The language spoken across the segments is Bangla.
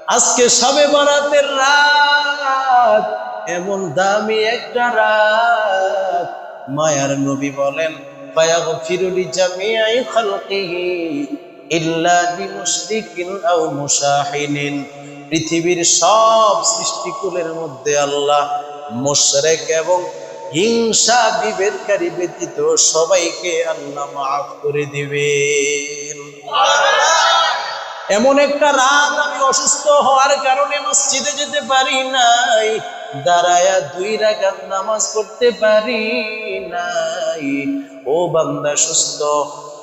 আজকে শবে বরাতের রাত, এমন দামি একটা রাত। মায়ার নবী বলেন, ফায়াগফিরু লিজামিআই খালকিহি ইল্লা লিমুশরিকিন আও মুশাহিনিন। পৃথিবীর সব সৃষ্টিকুলের মধ্যে আল্লাহ মুশরিক এবং হিংসা বিভেদকারী ব্যতীত সবাইকে আল্লাহ মাফ করে দিবেন। এমন একটা রাত, আমি অসুস্থ হওয়ার কারণে মসজিদে যেতে পারি নাই, দাঁড়ায়া 2 রাকাত নামাজ পড়তে পারি নাই। ও বান্দা, সুস্থ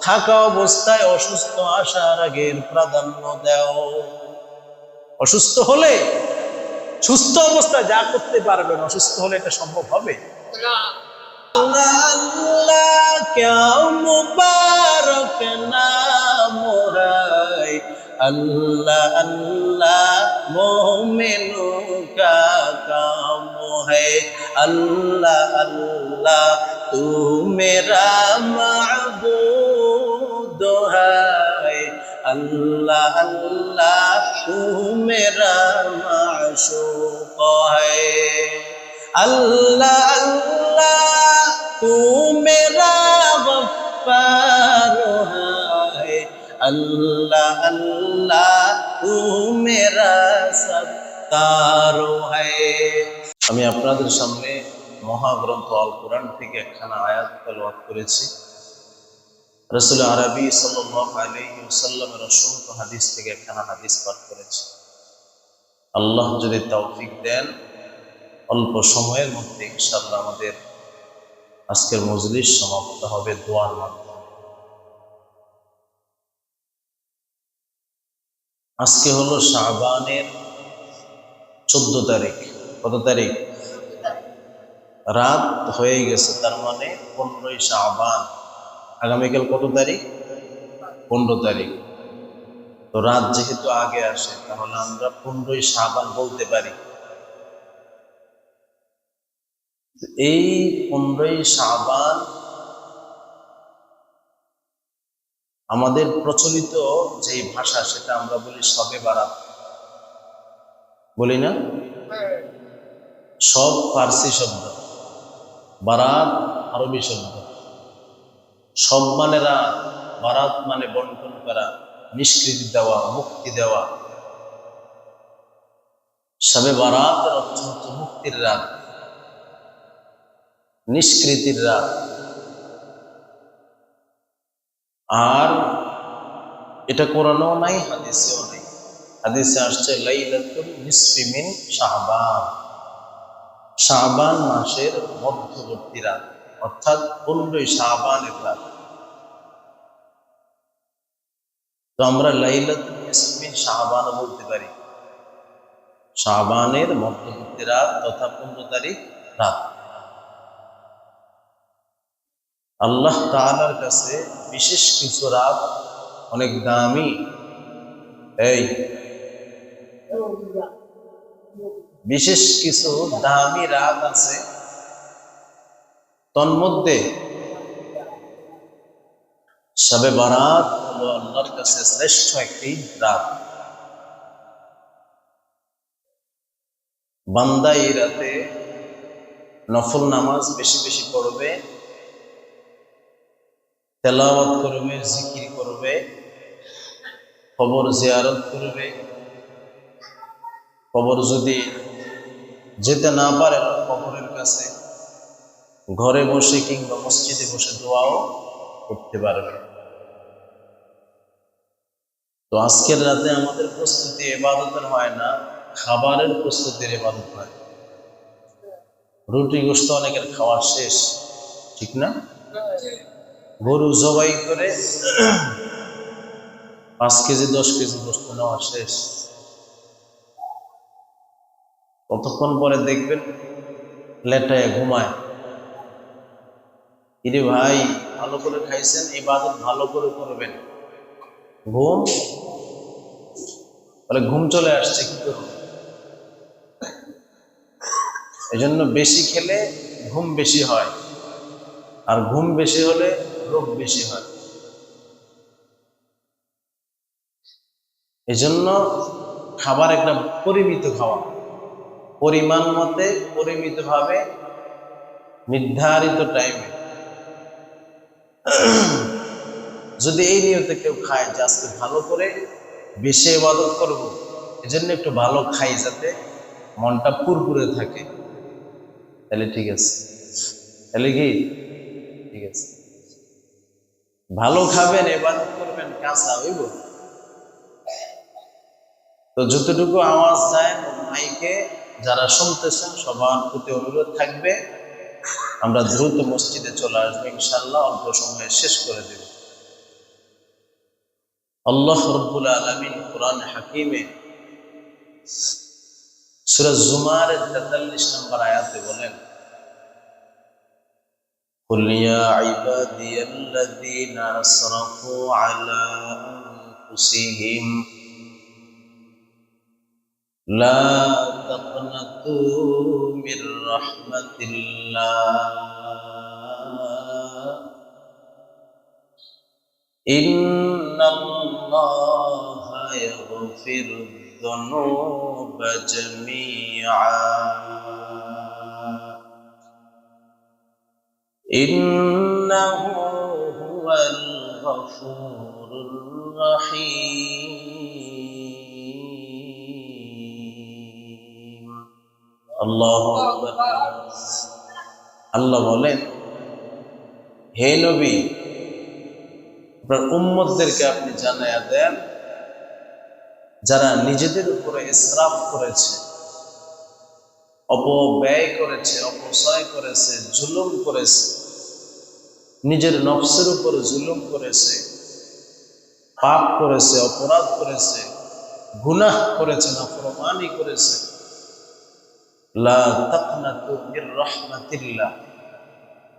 থাকা অবস্থায় অসুস্থ আসার আগের প্রাধান্য দাও। অসুস্থ হলে, সুস্থ অবস্থায় যা করতে পারবেন, অসুস্থ হলে এটা সম্ভব হবে না। আল্লাহ আল্লাহ ক্যা মুবারক নাম है, अल्लाह अल्लाह मोमिनों का काम है, अल्लाह अल्लाह तू मेरा माबूद है, अल्लाह अल्लाह तू मेरा माशूक है, अल्लाह अल्लाह तू मेरा गफ्फार है, अल्लाह अल्लाह तू मेरा सत्तार है। আমি আপনাদের সামনে মহাগ্রন্থ আল কোরআন থেকে একখানা আয়াত তেলাওয়াত করেছি। রাসূল আরবি সাল্লাল্লাহু আলাইহি ওয়াসাল্লামের অসংখ্য হাদিস থেকে একখানা হাদিস পাঠ করেছি। আল্লাহ যদি তৌফিক দেন, অল্প সময়ের মধ্যে ইনশাআল্লাহ আমাদের আজকের মজলিস সমাপ্ত হবে দোয়ার মাধ্যমে। আজকে হলো শাবানের 14 তারিখ। কত তারিখ? রাত হয়ে গেছে, তার মানে 15ই শাবান। আগামীকাল কত তারিখ? 15 তারিখ। তো রাত যেহেতু আগে আসে, তাহলে আমরা 15ই শাবান বলতে পারি। এই 15ই শাবান আমাদের প্রচলিত যে ভাষা, সেটা আমরা বলি শবে বারাত, বলি না? সব ফার্সি শব্দ, বারাত আরবি শব্দ। সব মানে রাত, বারাত মানে বন্টন করা, নিষ্কৃতি দেওয়া, মুক্তি দেওয়া। শবে বারাতের অর্থ হচ্ছে মুক্তির রাত, নিষ্কৃতির রাত। আর এটা কোরআনেও নাই, হাদিসেও নাই। হাদিসে আসছে লাইলাতুল নিসফি মিন শাবান, শাবান মাসের মধ্যবর্তী রাত, অর্থাৎ 15ই শাবানের রাত। তো আমরা লাইলাতুল নিসফি মিন শাবান বলতে পারি, শাবানের মধ্যবর্তী রাত তথা 15 তারিখ রাত। আল্লাহ তাআলার কাছে বিশেষ কিছু রাত অনেক দামি। এই বিশেষ কিছু দামি রাত আছে, তন্মধ্যে শবে বারাত হলো আল্লাহর কাছে শ্রেষ্ঠ একটি রাত। বান্দা এই রাতে নফল নামাজ বেশি বেশি পড়বে, তেলাওয়াত করবে, জিকির করবে, কবর জিয়ারত করবে। কবর যদি যেতে না পারে, কবরের কাছে ঘরে বসে কিংবা মসজিদে বসে দোয়াও করতে পারবে। তো আজকের রাতে আমাদের প্রস্তুতি ইবাদতের হয় না, খাবারের প্রস্তুতির ইবাদত হয়। রুটি গোশত অনেকের খাওয়া শেষ, ঠিক না? গরু জবাই করে 5 কেজি 10 কেজি গোশত নেওয়া শেষ। কতক্ষণ পরে দেখবেন লেটায় ঘুমায়। ইরে ভাই, ভালো করে খাইছেন, ইবাদত ভালো করে করবেন, ঘুম বলে ঘুম চলে আসছে, কি করব? এজন্য বেশি খেলে ঘুম বেশি হয়, আর ঘুম বেশি হলে রোগ বেশি হয়। এজন্য খাবার একটা পরিমিত খাওয়া, পরিমাণ মতে পরিমিতভাবে নির্ধারিত টাইমে। যদি এই নিয়তে কেউ খায় যে আজকে ভালো করে বেশি ইবাদত করব, এজন্য একটু ভালো খাই যাতে মনটা পুরপুরে থাকে, তাহলে ঠিক আছে। তাহলে কি ঠিক আছে? ভালো খাবেন, ইবাদত করবেন, কাঁচা হইব। তো যতটুকু আওয়াজ যায় মাইকে যারা শুনতেছেন সবার প্রতি অনুরোধ থাকবে, আমরা দ্রুত মসজিদে চলে আসবো ইনশাআল্লাহ, অল্প সময়ে শেষ করে দেব। আল্লাহ রাব্বুল আলামিন কোরআন হাকিমে সূরা জুমারের 43 নম্বর আয়াতে বলেন, কুল ইয়া ইবাদিয়াল্লাযীনা আসরাফু আলা আনফুসিহিম লা তাকনাতু মির রাহমাতিল্লাহ ইন্নাল্লাহা ইয়াগফিরুয যুনুবা জামিআ ইন্নাহু হুয়াল গফুরুর রহিম। আল্লাহু আকবার। আল্লাহ বলেন, হে নবী, আপনার উম্মতদেরকে আপনি জানায়া দেন, যারা নিজেদের উপরে ইসরাফ করেছে, অপব্যয় করেছে, অপচয় করেছে, জুলুম করেছে, নিজের নফসের উপরে জুলুম করেছে, পাপ করেছে, অপরাধ করেছে, গুনাহ করেছে, নাফরমানি করেছে, লা তাকনাতু মির রাহমাতিল্লাহ,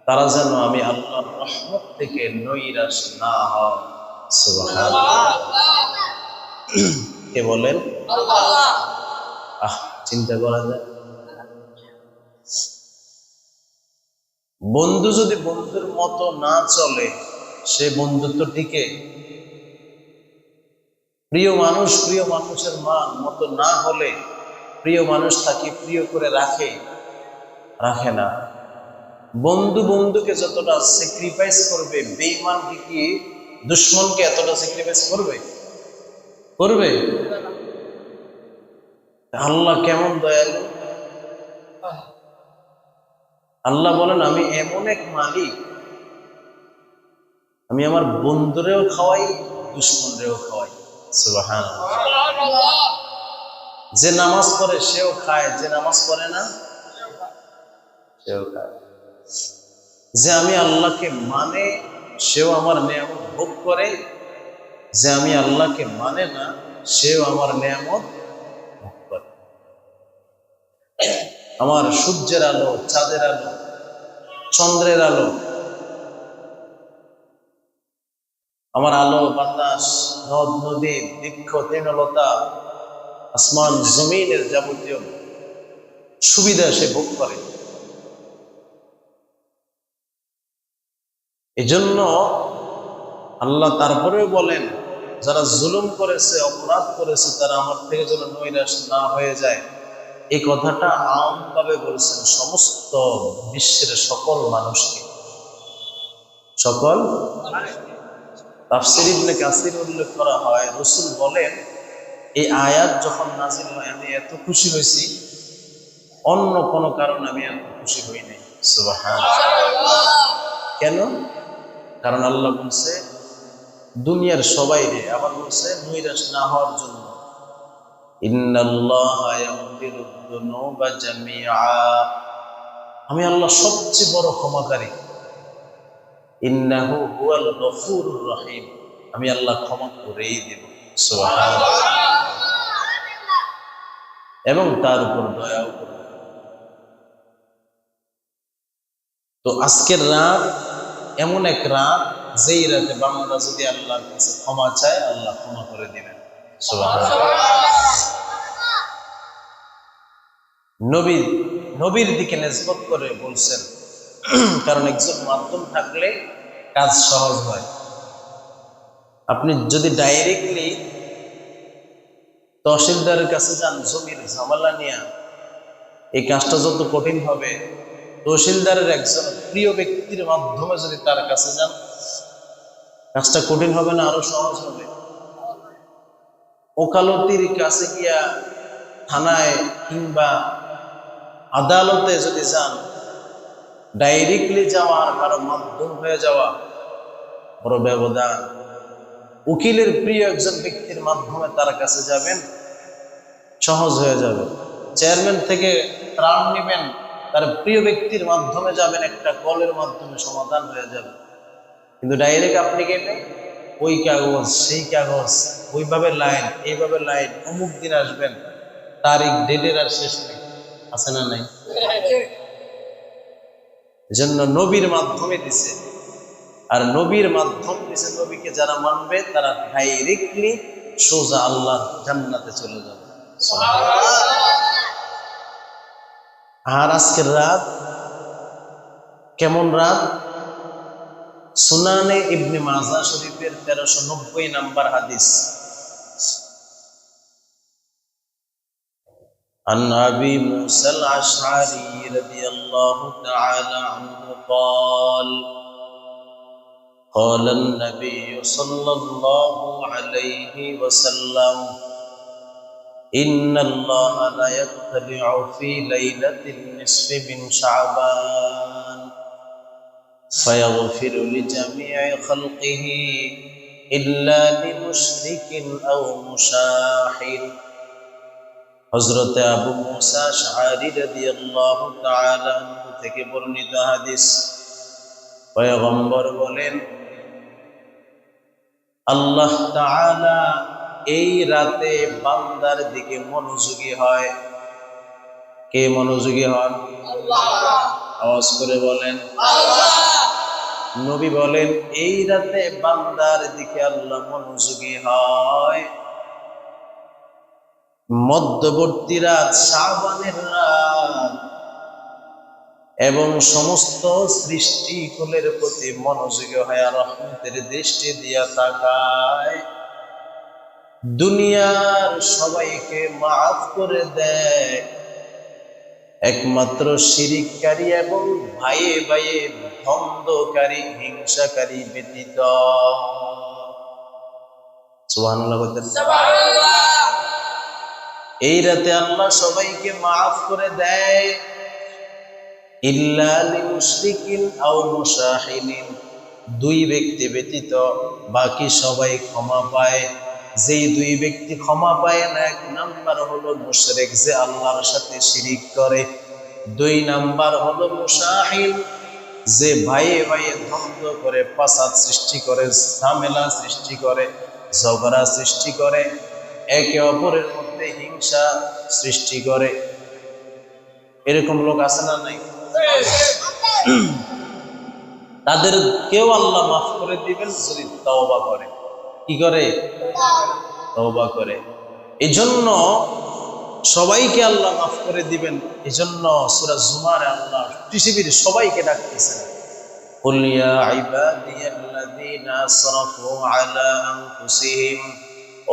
তারা যেন আমি আল্লাহর রহমত থেকে নৈরাশ না হয়। সুবহানাল্লাহ। কে বলেন? আল্লাহ। চিন্তা করা যায়, বন্ধু যদি বন্ধুর মতো না চলে সে বন্ধুত্ব টিকে? প্রিয় মানুষ প্রিয় মানুষের মতো না হলে প্রিয় মানুষ তাকে প্রিয় করে রাখে না। বন্ধু বন্ধুকে যতটা স্যাক্রিফাইস করবে, বেঈমান কি দুশমনকে এতটা স্যাক্রিফাইস করবে? আল্লাহ কেমন দয়ালু! আল্লাহ বলেন, আমি এমন এক মালিক, আমি আমার বন্ধুরেও খাওয়াই, দুশমনরেও খাওয়াই। সুবহানাল্লাহ। যে নামাজ পড়ে সেও খায়, যে নামাজ পড়ে না সেও খায়। যে আমি আল্লাহকে মানে সেও আমার নিয়ামত ভোগ করে, যে আমি আল্লাহকে মানে না সেও আমার নিয়ামত ভোগ করে। আমার সূর্যের আলো, চাঁদের আলো, চন্দ্রের আলো, আমার আলো বাতাস, নদ নদী, বৃক্ষ তৃণলতা, আসমান জমিনের যাবতীয় সুবিধা সে ভোগ করে। এজন্য আল্লাহ তারপরেও বলেন, যারা জুলুম করেছে, অপরাধ করেছে, তারা আমার থেকে যেন নৈরাশ না হয়ে যায়। এই কথাটা আমভাবে বলছেন সমস্ত বিশ্বের সকল মানুষকে, সকল। তাফসীর ইবনে কাসির উল্লেখ করা হয়, রাসূল বলেন, এই আয়াত যখন নাযিল হয় আমি এত খুশি হয়েছি, অন্য কোনো কারণে আমি এত খুশি হই নাই। সুবহানাল্লাহ। কেন? কারণ আল্লাহ বলছে দুনিয়ার সবাই রে, আবার বলছে নৈরাশ না হওয়ার জন্য। ইন্নাল্লাহা ইয়াগফিরুয যুনুবা জামিআ, আমি আল্লাহ সবচেয়ে বড় ক্ষমাকারী। ইন্নাহু হুয়াল গফুরুর রহিম, আমি আল্লাহ ক্ষমা করেই দেব। সুবহানাল্লাহ। এবং তার উপর দয়াও করব। তো আজকের রাত এমন এক রাত, যেই রাতে বান্দা যদি আল্লাহর কাছে ক্ষমা চায়, আল্লাহ ক্ষমা করে দিবেন। সুবহানাল্লাহ। নবীর দিকে নিসবত করে বলছেন, কারণ একজন মাধ্যম থাকলে কাজ সহজ হয়। আপনি যদি ডাইরেক্টলি তহসিলদারের কাছে যান জমির ঝামেলা নিয়ে, এই কাজটা যত কঠিন হবে, তহসিলদারের একজন প্রিয় ব্যক্তির মাধ্যমে যদি তার কাছে যান, কাজটা কঠিন হবে না আরো সহজ হবে? ওকালতির কাছে গিয়া থানায় কিংবা আদালতে যদি যান, ডাইরেক্টলি যাওয়া আর কারো মাধ্যম হয়ে যাওয়া বড় ব্যবধান। উকিলের প্রিয় একজন ব্যক্তির মাধ্যমে তার কাছে যাবেন, সহজ হয়ে যাবে। চেয়ারম্যান থেকে ত্রাণ নেবেন, তার প্রিয় ব্যক্তির মাধ্যমে যাবেন, একটা কলের মাধ্যমে সমাধান হয়ে যাবে। কিন্তু ডাইরেক্ট আপনি গেলে ওই কাগজ সেই কাগজ, ওইভাবে লাইন এইভাবে লাইন, অমুক দিন আসবেন, তারিখ ডেটের আর শেষ নেই, আছে না নাই? এজন্য নবীর মাধ্যমে দিছে, আর নবীর মাধ্যম দিছে নবীকে যারা মানবে তারা ডাইরেক্টলি সোজা আল্লাহ জান্নাতে চলে যাবে। আর আজকের রাত কেমন রাত? সুনানে ইবনে মাজা শরীফের 1390 নাম্বার হাদিস। عن أبي موسى الأشعري رضي الله تعالى عنه قال قال النبي صلى الله عليه وسلم إن الله لا يطلع في ليلة النصف من شعبان فيغفر لجميع خلقه إلا لمشرك أو مشاحن। হযরত আবু মুসা আশআরী রাদিয়াল্লাহু তাআলা আনহু থেকে বর্ণিত হাদিস, পয়গম্বর বলেন, আল্লাহ তাআলা এই রাতে বান্দার দিকে মনোযোগী হয়। কে মনোযোগী হন? আল্লাহ। আওয়াজ করে বলেন আল্লাহ। নবী বলেন, এই রাতে বান্দার দিকে আল্লাহ মনোযোগী হয়। মধ্যবর্তী রাত, শাবানের রাত, এবং সমস্ত সৃষ্টিকুলের প্রতি মনোযোগী হয়ে রহমতের দৃষ্টি দিয়া তাকায়, দুনিয়ার সবাইকে মাফ করে দেয়, একমাত্র শিরিককারী এবং ভাইয়ে ভাইয়ে দ্বন্দ্বকারী হিংসাকারী ব্যতীত। সুবহানাল্লাহ বলতেন। এই রাতে আল্লাহ সবাইকে মাফ করে দেয়, ইল্লা লিমুশরিকিন আও মুশাহিনিন, দুই ব্যক্তি ব্যতীত বাকি সবাই ক্ষমা পায়। যেই দুই ব্যক্তি ক্ষমা পায় না, এক নাম্বার হলো মুশরিক, যে আল্লাহর সাথে শিরিক করে। দুই নাম্বার হলো মুশাহিন, যে ভাইয়ে ভাইয়ে দ্বন্দ্ব করে, ফাসাদ সৃষ্টি করে, ঝামেলা সৃষ্টি করে, ঝগড়া সৃষ্টি করে, একে অপরের মধ্যে হিংসা সৃষ্টি করে। এরকম লোক আছে না নাই? তাদের কেউ আল্লাহ মাফ করে দিবেন যদি তওবা করে। কি করে? তওবা করে। এজন্য সবাইকে আল্লাহ মাফ করে দিবেন। এজন্য সূরা জুমারে আল্লাহ পৃথিবীর সবাইকে ডাকতেছেন, কুল ইয়া ইবাদিয়াল্লাযীনা আসরাফু আলা আনফুসিহিম,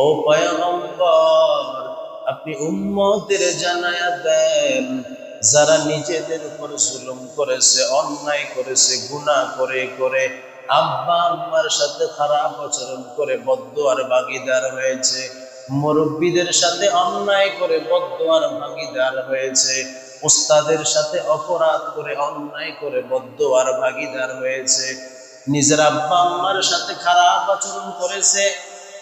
ও পয়গম্বর আপনি উম্মতের জানায়া দেন, যারা নিজেদের উপর জুলুম করেছে, অন্যায় করেছে, গুনাহ করে করে আব্বা আম্মার সাথে খারাপ আচরণ করে বদদুয়ার ভাগীদার হয়েছে, মুরব্বীদের সাথে অন্যায় করে বদদুয়ার ভাগীদার হয়েছে, উস্তাদের সাথে অপরাধ করে অন্যায় করে বদদুয়ার ভাগীদার হয়েছে, নিজের আব্বা আম্মার সাথে খারাপ আচরণ করেছে,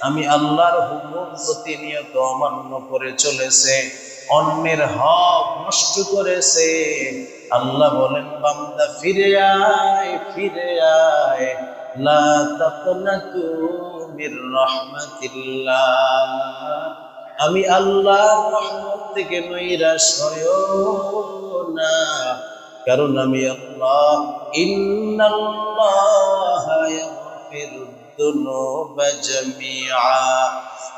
আমি আল্লাহর হুকুম প্রতিনিয়ত অমান্য করে চলেছে, অন্যের হক নষ্ট করেছে। আল্লাহ বলেন, বান্দা ফিরে আয়, ফিরে আয়, লা তাকনাতু মির রাহমাতিল্লাহ, আমি আল্লাহর রহমত থেকে নৈরাশ হইও না, কারণ আমি আল্লাহ, ইন্নাল্লাহা ইয়াগফিরুদ যুনুবা জামিআ,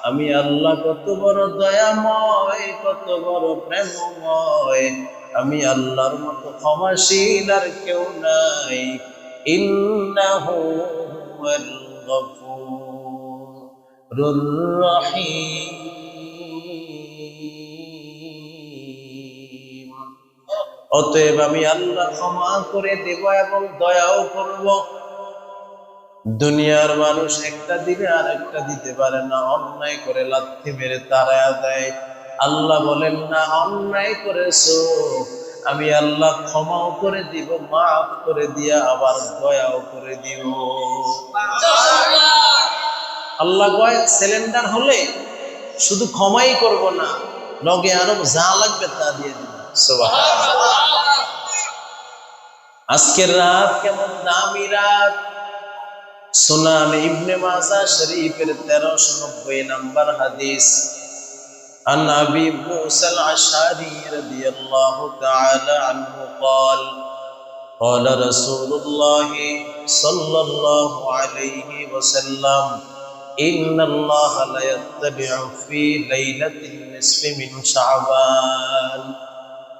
আমি আল্লাহ কত বড় দয়াময়, কত বড় প্রেমময়, আমি আল্লাহর মতো ক্ষমাশীল আর কেউ নাই। ইন্নাহু হুয়াল গফুরুর রহিম। অতএব আমি আল্লাহ ক্ষমা করে দেব এবং দয়াও করব। দুনিয়ার মানুষ একটা দিলে আর একটা দিতে পারে না, অন্যায় করে লাথি মেরে তাড়ায়া দেয়। আল্লাহ বলেন না, অন্যায় করেছো, আমি আল্লাহ ক্ষমাও করে দিব, মাফ করে দিয়া আবার দয়াও করে দিব। আল্লাহ কয় সিলিন্ডার হলে শুধু ক্ষমাই করব না, লগে আরো যা লাগবে তা দিয়ে দিব। সুবহানাল্লাহ। আজকের রাত কেমন দামি রাত। সুনান ইবনে মাজাহ শরীফের 1390 নম্বর হাদিস। عن أبي موسى الأشعري رضي الله تعالى عنه قال قال رسول الله صلى الله عليه وسلم إن الله لا يتبع في ليلة النصف من شعبان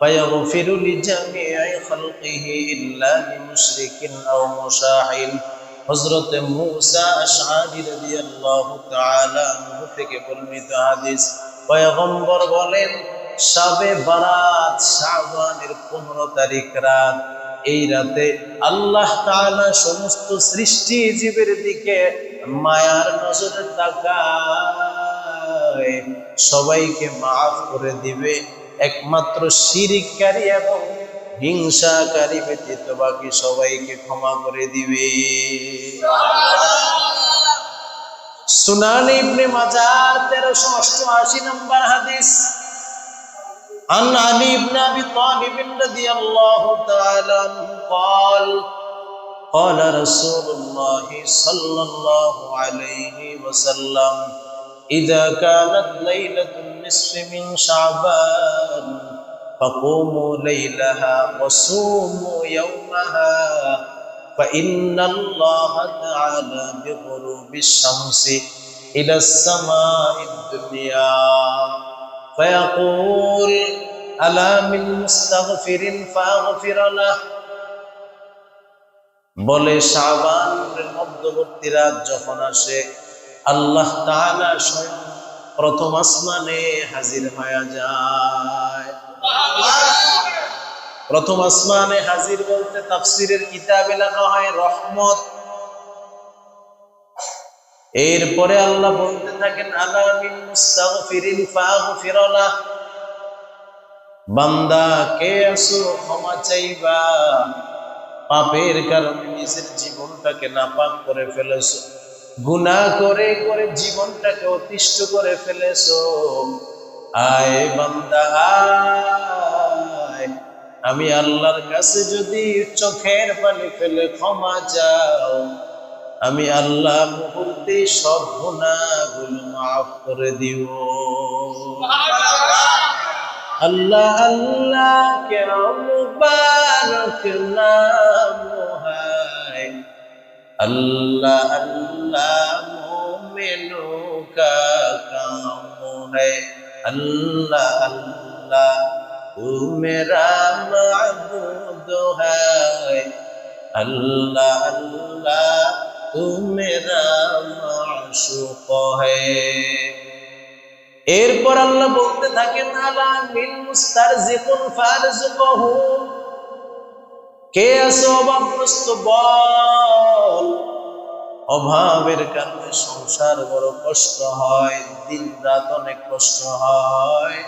فيغفر لجميع خلقه إلا لمشرك أو مشاحن। হযরত মূসা আশআরী রাদিয়াল্লাহু তাআলা আনহু থেকে বর্ণিত হাদিস। পয়গম্বর বলেন, শাবে বারাত শাবানের 15 তারিখ রাত, এই রাতে আল্লাহ তাআলা সমস্ত সৃষ্টি জীবের দিকে মায়ার নজরে তাকায়, সবাইকে মাফ করে দিবে, একমাত্র শিরককারী এবং হিংসাকারী ব্যতীত বাকি সবাইকে ক্ষমা করে দিবে। সুনান ইবনে মাজাহ 1388 নম্বর হাদিস। عن علي بن ابي طالب رضي الله تعالى عنه قال قال رسول الله صلى الله عليه وسلم اذا كانت ليله النصف من شعبان فقوموا ليلها وصوموا يومها فإن الله تعالى بغروب الشمس إلى السماء الدنيا فيقول ألا من مستغفر فأغفر له। বলে শাবানের মধ্যবর্তী রাত যখন আসে, আল্লাহ তাআলা স্বয়ং প্রথম আসমানে হাজির হয়ে যায়। প্রথম আসমানে হাজির বলতে তাফসীরের কিতাবে লেখা হয় রহমত। এরপরে আল্লাহ বলতে থাকেন আলা মিন মুস্তাগফিরিন ফাগফির লাহ, বান্দা কে আছো ক্ষমা চাইবা, পাপের কারণে নিজের জীবনটাকে নাপাক করে ফেলেছো, গুনাহ করে করে জীবনটাকে অতিষ্ঠ করে ফেলেছো, আয় বান্দা আয়, আমি আল্লাহর কাছে যদি চোখের পানি ফেলে ক্ষমা চাও, আমি আল্লাহ মুহূর্তে সব গুনাহগুলো মাফ করে দিব। আল্লাহ আল্লাহ কে মুবারক নাম है, अल्लाह अल्लाह मोमिनों का काम है, अल्लाह अल्लाह तू मेरा माबूद है, अल्लाह अल्लाह तू मेरा माशूक है। এরপর আল্লাহ বলতে থাকেন আলা মিন মুস্তারজিকুন ফারজুকহু, কে আছে অভাবগ্রস্ত বল, অভাবের কারণে সংসার বড় কষ্ট হয়, দিন রাত অনেক কষ্ট হয়,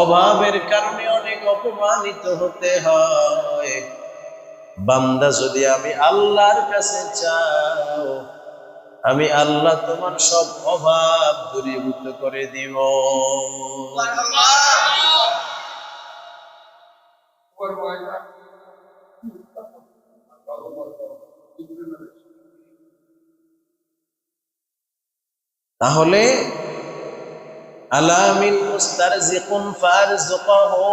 অভাবের কারণে অনেক অপমানিত হতে হয়, বান্দা যদি আমি আল্লাহর কাছে চাও, আমি আল্লাহ তোমার সব অভাব দূরীভূত করে দিব। তাহলে আলা মিন মুস্তারজিকুন ফারজুকহু,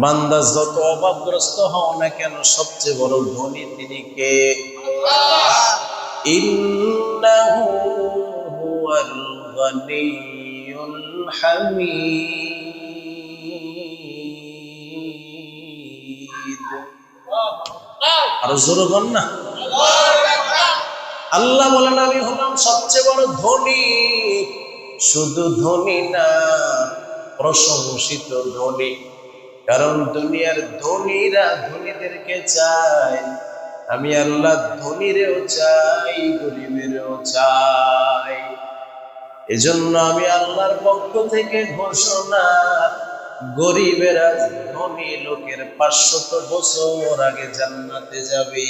বান্দা যত অভাবগ্রস্ত হও না কেন সবচেয়ে বড় ধনী তিনি কে? আল্লাহ। ইন্নাহু হুয়াল গনিয়ুল হামিদ। আর জোরে বল না। আল্লাহ বলেন আমি হলাম সবচেয়ে বড় ধনী, শুধু ধনী না, প্রশংসিত ধনী। কারণ দুনিয়ার ধনীরা ধনীদেরকে চায়, আমি আল্লাহ ধনীরেও চাই, গরিবেরও চাই। এজন্য আমি আল্লাহর পক্ষ থেকে ঘোষণা, গরিবেরা ধনী লোকের 500 বছর আগে জান্নাতে যাবে।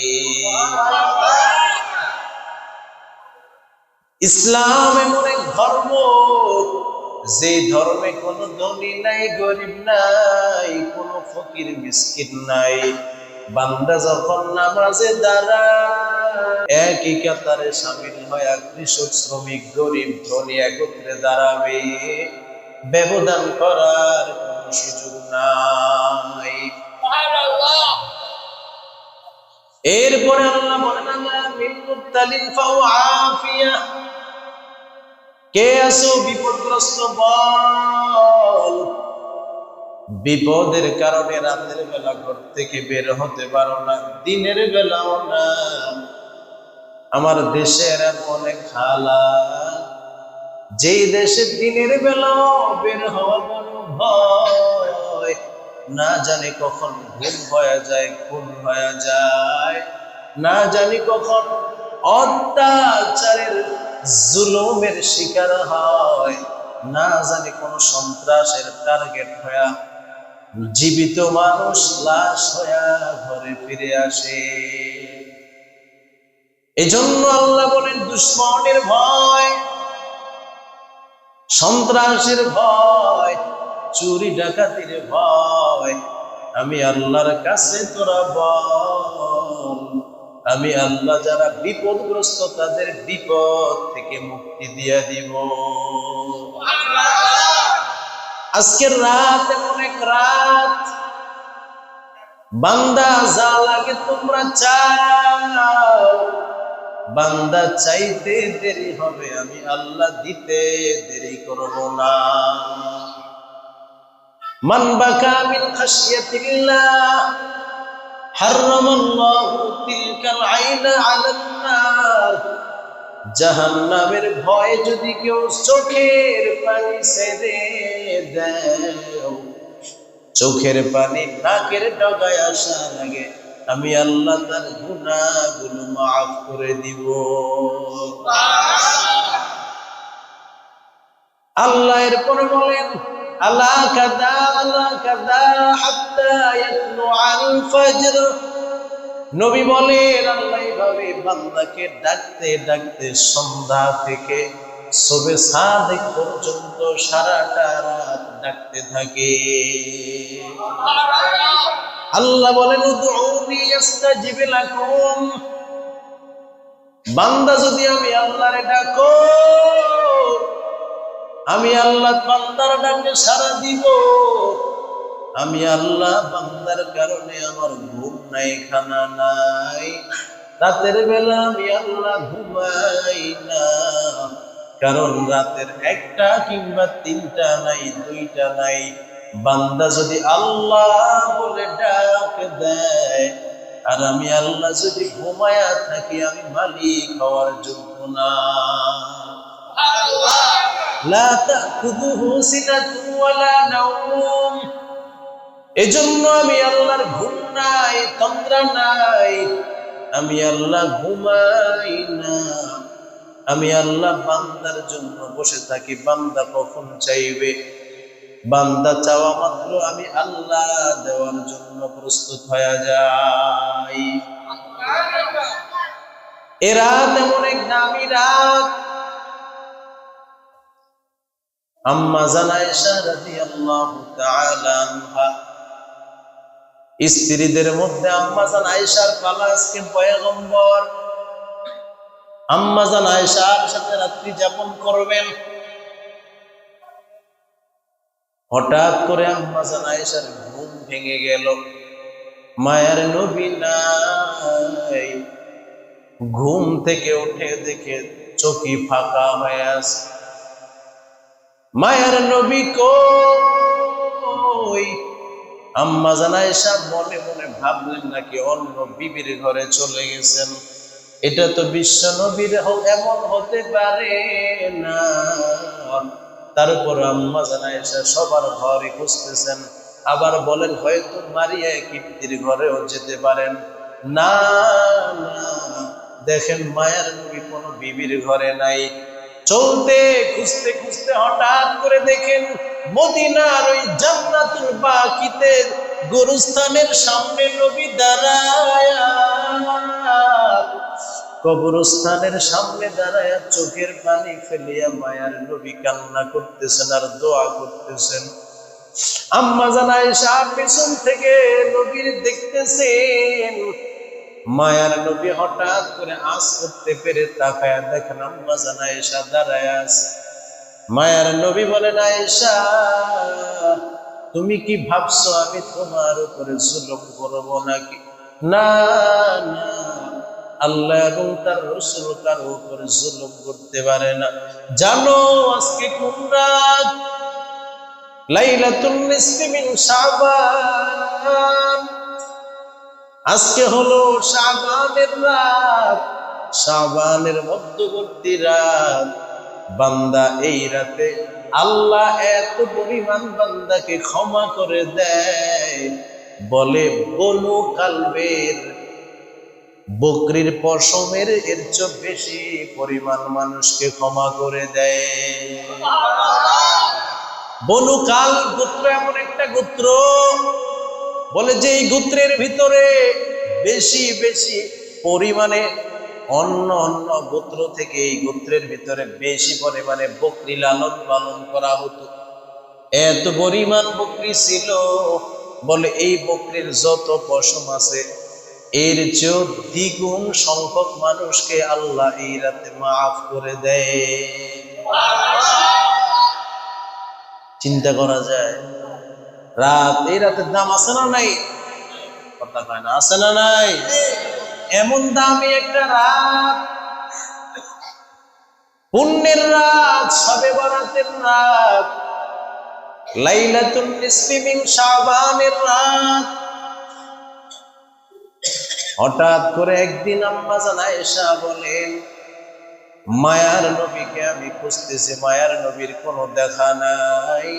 ইসলাম এমন এক ধর্ম, যে ধর্মে কোনো ধনী নাই, গরিব নাই, কোনো ফকির মিসকিন নাই। বান্দা যখন নামাজে দাঁড়ায়, একই কাতারে শামিল হয়ে কৃষক, শ্রমিক, গরিব, ধনী একত্রে দাঁড়াবে, ব্যবধান করার কোনো সুযোগ নাই। এরপরে আল্লাহ বলেন, কে আছো বিপদগ্রস্ত বল। বিপদের কারণে রাতের বেলা ঘর থেকে বের হতে পারো না, দিনের বেলাও না। আমার দেশের অনেক হালাত, যেই দেশে দিনের বেলাও বের হওয়া বড় ভয়, না জানি কখন ঘুম হয়ে যায়, খুন হয়ে যায়, না জানি কখন অত্যাচারের জুলুমের শিকার হয়, না জানি কোন সন্ত্রাসের টার্গেট হয়ে জীবিত মানুষ লাশ হয়ে ঘরে ফিরে আসে। এজন্য আল্লাহ বলেন, দুশ্মনের ভয়, সন্ত্রাসের ভয়, চুরি ডাকাতির ভয়, আমি আল্লাহর কাছে তোরা বল। আমি আল্লাহ যারা বিপদগ্রস্ত তাদের বিপদ থেকে মুক্তি দিয়ে দিব। আজকের রাত এমন এক রাত, বান্দা যা লাগে তোমরা চাও, বান্দা চাইতে দেরি হবে, আমি আল্লাহ দিতে দেরি করব না। মান বাকা মিন খাশিয়াতিল্লাহ হারামাল্লাহু তিলকাল আইনা আলান নার। জাহান্নামের ভয় যদি কেউ চোখের পানি ছেড়ে দেয়, চোখের পানি নাকের ডগায় আসার আগে আমি আল্লাহ তার গুনাহগুলো মাফ করে দিব। আল্লাহ এরপর বলেন, আলা কাদা হাত্তা ইয়াতলু আল ফজর। নবী বলেন, আল্লাহ এইভাবে বান্দাকে ডাকতে ডাকতে সন্ধ্যা থেকে সুবহে সাদিক পর্যন্ত সারাটা রাত ডাকতে থাকে। আল্লাহ বলেন, উদউনি আস্তাজিব লাকুম। বান্দা যদি আমি আল্লাহরে ডাকো, আমি আল্লাহ বান্দার ডাকে সাড়া দিব। আমি আল্লাহ বান্দার কারণে আমার ঘুম নাই, খানা নাই, রাতের বেলা আমি আল্লাহ ঘুমাই না। কারণ রাতের একটা কিংবা তিনটা নাই, দুইটা নাই, বান্দা যদি আল্লাহ বলে ডাক দেয়, আর আমি আল্লাহ যদি ঘুমায়া থাকি, আমি মালিক হওয়ার যোগ্য না। লা তাখুযুহু সিনাতুন ওয়ালা নাওম। এজন্য আমি আল্লাহর ঘুম নাই, তন্দ্রা নাই, আমি আল্লাহ ঘুমাই না। আমি আল্লাহ বান্দার জন্য বসে থাকি, বান্দা কখন চাইবে, বান্দা চাওয়া মাত্র আমি আল্লাহ দেওয়ার জন্য প্রস্তুত হয়ে যাই। এ রাত এমন এক দামি রাত। আম্মা জান আয়েশা রাদিয়াল্লাহু তাআলা আনহা, স্ত্রীদের মধ্যে আম্মা জান আয়েশার পালা আজকে পয়গম্বর। আম্মা জান আয়েশার সাথে রাত্রি যাপন করবেন। হঠাৎ করে আম্মা জান আয়েশার ঘুম ভেঙে গেল। মায়ের নবী নাই। ঘুম থেকে উঠে দেখে চোখই ফাঁকা হয়ে আছে। মায়ের নবী কই? আম্মা জান আয়েশা মনে মনে ভাবলেন নাকি অন্য বিবির ঘরে চলে গেছেন। এটা তো বিশ্ব নবীর এমন হতে পারে না। তারপর আম্মা জান আয়েশা সবার ঘরে খুঁজতেছেন, আবার বলেন হয়তো মারিয়া কিপ্তির ঘরেও যেতে পারেন। না না, দেখেন মায়ার নবী কোনো বিবির ঘরে নাই। চলতে খুঁজতে খুঁজতে হঠাৎ করে দেখেন মদিনার ওই জান্নাতুল বাকিতে গোরস্থানের সামনে নবী দাঁড়ায়া, কবরস্থানের সামনে দাঁড়ায়া চোখের পানি ফেলিয়া মায়ার নবী কান্না করতেছেন আর দোয়া করতেছেন। আম্মা জান আয়েশা পেছন থেকে নবীর দেখতেছেন। মায়ার নবী হঠাৎ করে আঁচ করতে পেরে তাকায়া দেখেন আম্মা জান আয়েশা দাঁড়ায় আছে। মায়ার নবী বলেন, আয়েশা তুমি কি ভাবছো আমি তোমার উপরে জুলুম করব নাকি? না না, আল্লাহ এবং তার রাসূল কারো উপরে জুলুম করতে পারে না। জানো আজকে কোন রাত? লাইলাতুল নিসফি মিন শাবান। আজকে হলো শাবানের রাত, শাবানের মধ্যবর্তী রাত। বান্দা এই রাতে আল্লাহ এত পরিমাণ বান্দাকে ক্ষমা করে দেয়, বলে বনু কালবের বকরির পশমের এর চেয়ে বেশি পরিমাণ মানুষকে ক্ষমা করে দেয়। বনু কাল গোত্র এমন একটা গোত্র, বলে যে এই গোত্রের ভিতরে বেশি বেশি পরিমাণে অন্য অন্য গোত্র থেকে এই গোত্রের ভিতরে বেশি পরিমাণে বকরি লালন পালন করা হতো। এত পরিমাণ বকরি ছিল, বলে এই বকরির যত পশম আছে এর চেয়েও দ্বিগুণ সংখ্যক মানুষকে আল্লাহ এই রাতে মাফ করে দেয়। চিন্তা করা যায় রাত, এই রাতের দাম আছে না নাই? কথা কয় না, আছে না নাই? এমন দামি একটা রাত, পুণ্যের রাত, শবে বরাতের রাত, লাইলাতুল নিসফি মিন শাবানের রাত। হঠাৎ করে একদিন আম্মা জান আয়েশা বলেন, মায়ার নবীকে আমি খুঁজতেছি, মায়ার নবীর কোনো দেখা নাই,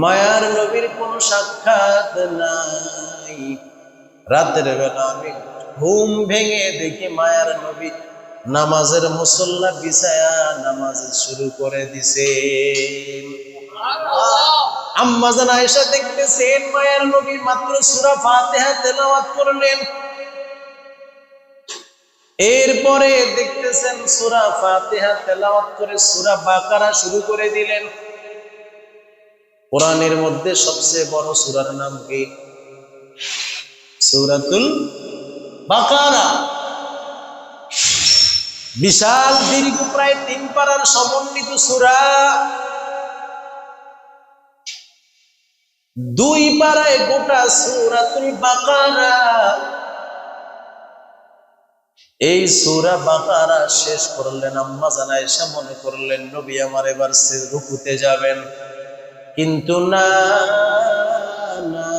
মায়ার নবীর কোনো সাক্ষাৎ নাই। রাতের বেলা আমি ঘুম ভেঙে দেখি মায়ার নবী নামাজের মুসল্লা বিছায়া নামাজ শুরু করে দিছে। আম্মা জান আয়েশা দেখতেছেন মায়ার নবী মাত্র সূরা ফাতিহা তেলাওয়াত করলেন, এরপরে দেখতেছেন সূরা ফাতিহা তেলাওয়াত করে সূরা বাকারা শুরু করে দিলেন। কোরআনের মধ্যে সবচেয়ে বড় সূরার নাম কি? সূরাতুল বাকারা। বিশাল দীর্ঘ প্রায় 3 পারার সমন্বিত সূরা, 2 পারায় গোটা সূরাতুল বাকারা। এই সূরা বাকারা শেষ করলেন আম্মা জান আয়েশা, মনে করলেন নবী আমার এবার রুকুতে যাবেন, কিন্তু না না,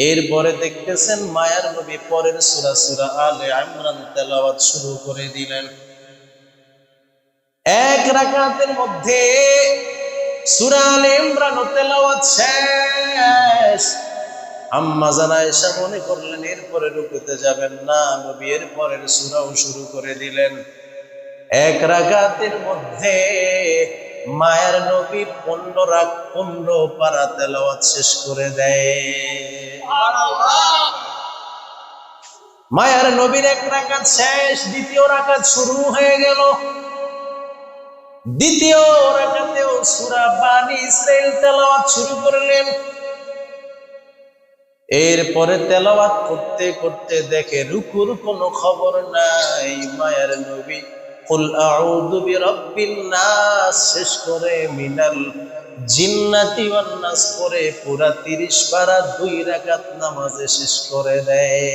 এরপরে দেখতেছেন মায়ার নবী পরের সূরা সূরা আলে ইমরান তেলাওয়াত শুরু করে দিলেন। এক রাকাতের মধ্যে সূরা আলে ইমরান তেলাওয়াত শেষ। আম্মা জান আয়েশা মনে করলেন এরপরে রুকুতে যাবেন না, নবী এর পরের সূরাও শুরু করে দিলেন। এক রাকাতের মধ্যে মায়ের নবী 15 পারা তেলাওয়াত শেষ করে দেয়। মায়ের নবীর এক রাকাত শেষ, দ্বিতীয় রাকাত শুরু হয়ে গেল। দ্বিতীয় রাকাতেও সূরা বানি ইসরাইল তেলাওয়াত শুরু করলেন। এরপরে তেলাওয়াত করতে করতে দেখে রুকুর কোনো খবর নাই। মায়ের নবী কুল আউযু বিরাব্বিন নাস শেষ করে মিনাল জিন্নাতি ওয়ান নাস করে পুরা 30 পারা 2 রাকাত নামাজে শেষ করে দেয়।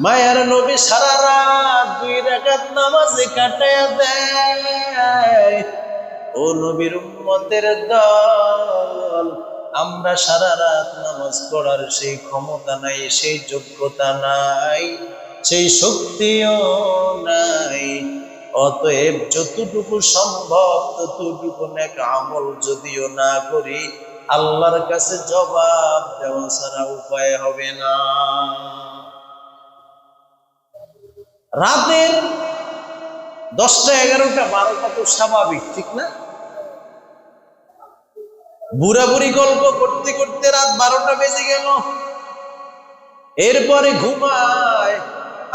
মায়ের নবী সারা রাত 2 রাকাত নামাজে কাটায়া দেয়। ও নবীর উম্মতের দল, আমরা সারা রাত নামাজ পড়ার সেই ক্ষমতা নাই, সেই যোগ্যতা নাই, সেই শক্তিও নাই। অতএব যতটুকু সম্ভব ততটুকু নেক আমল যদিও না করি, আল্লাহর কাছে জবাব দেওয়া ছাড়া উপায় হবে না। রাতের 10টা 11টা 12টা তো স্বাভাবিক, ঠিক না? বুড়া বুড়ি গল্প করতে করতে রাত 12টা বেজে গেল, এরপরে ঘুমায়।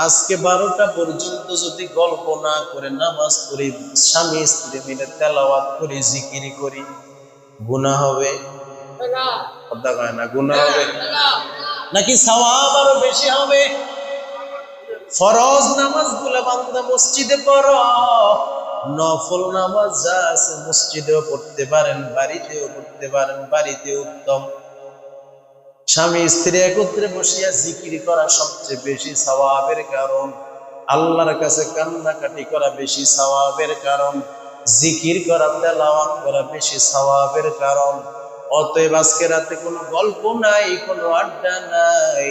আজকে 12টা পর্যন্ত যদি গল্প না করে নামাজ পড়ি, স্বামী স্ত্রী মিলে তেলাওয়াত করি, জিকির করি, গুনাহ হবে? কথা কয় না, গুনাহ হবে নাকি সওয়াব আরো বেশি হবে? ফরজ নামাজ গুলা বান্দা মসজিদে পড়ো, নফল নামাজ যা আছে মসজিদেও পড়তে পারেন, বাড়িতেও পড়তে পারেন, বাড়িতে উত্তম। স্বামী স্ত্রী একত্রে বসিয়া জিকির করা সবচেয়ে বেশি সওয়াবের কারণ, আল্লাহর কাছে কান্নাকাটি করা বেশি সওয়াবের কারণ, জিকির করা তেলাওয়াত করা বেশি সওয়াবের কারণ। অতএব আজকে রাতে কোনো গল্প নাই, কোনো আড্ডা নাই।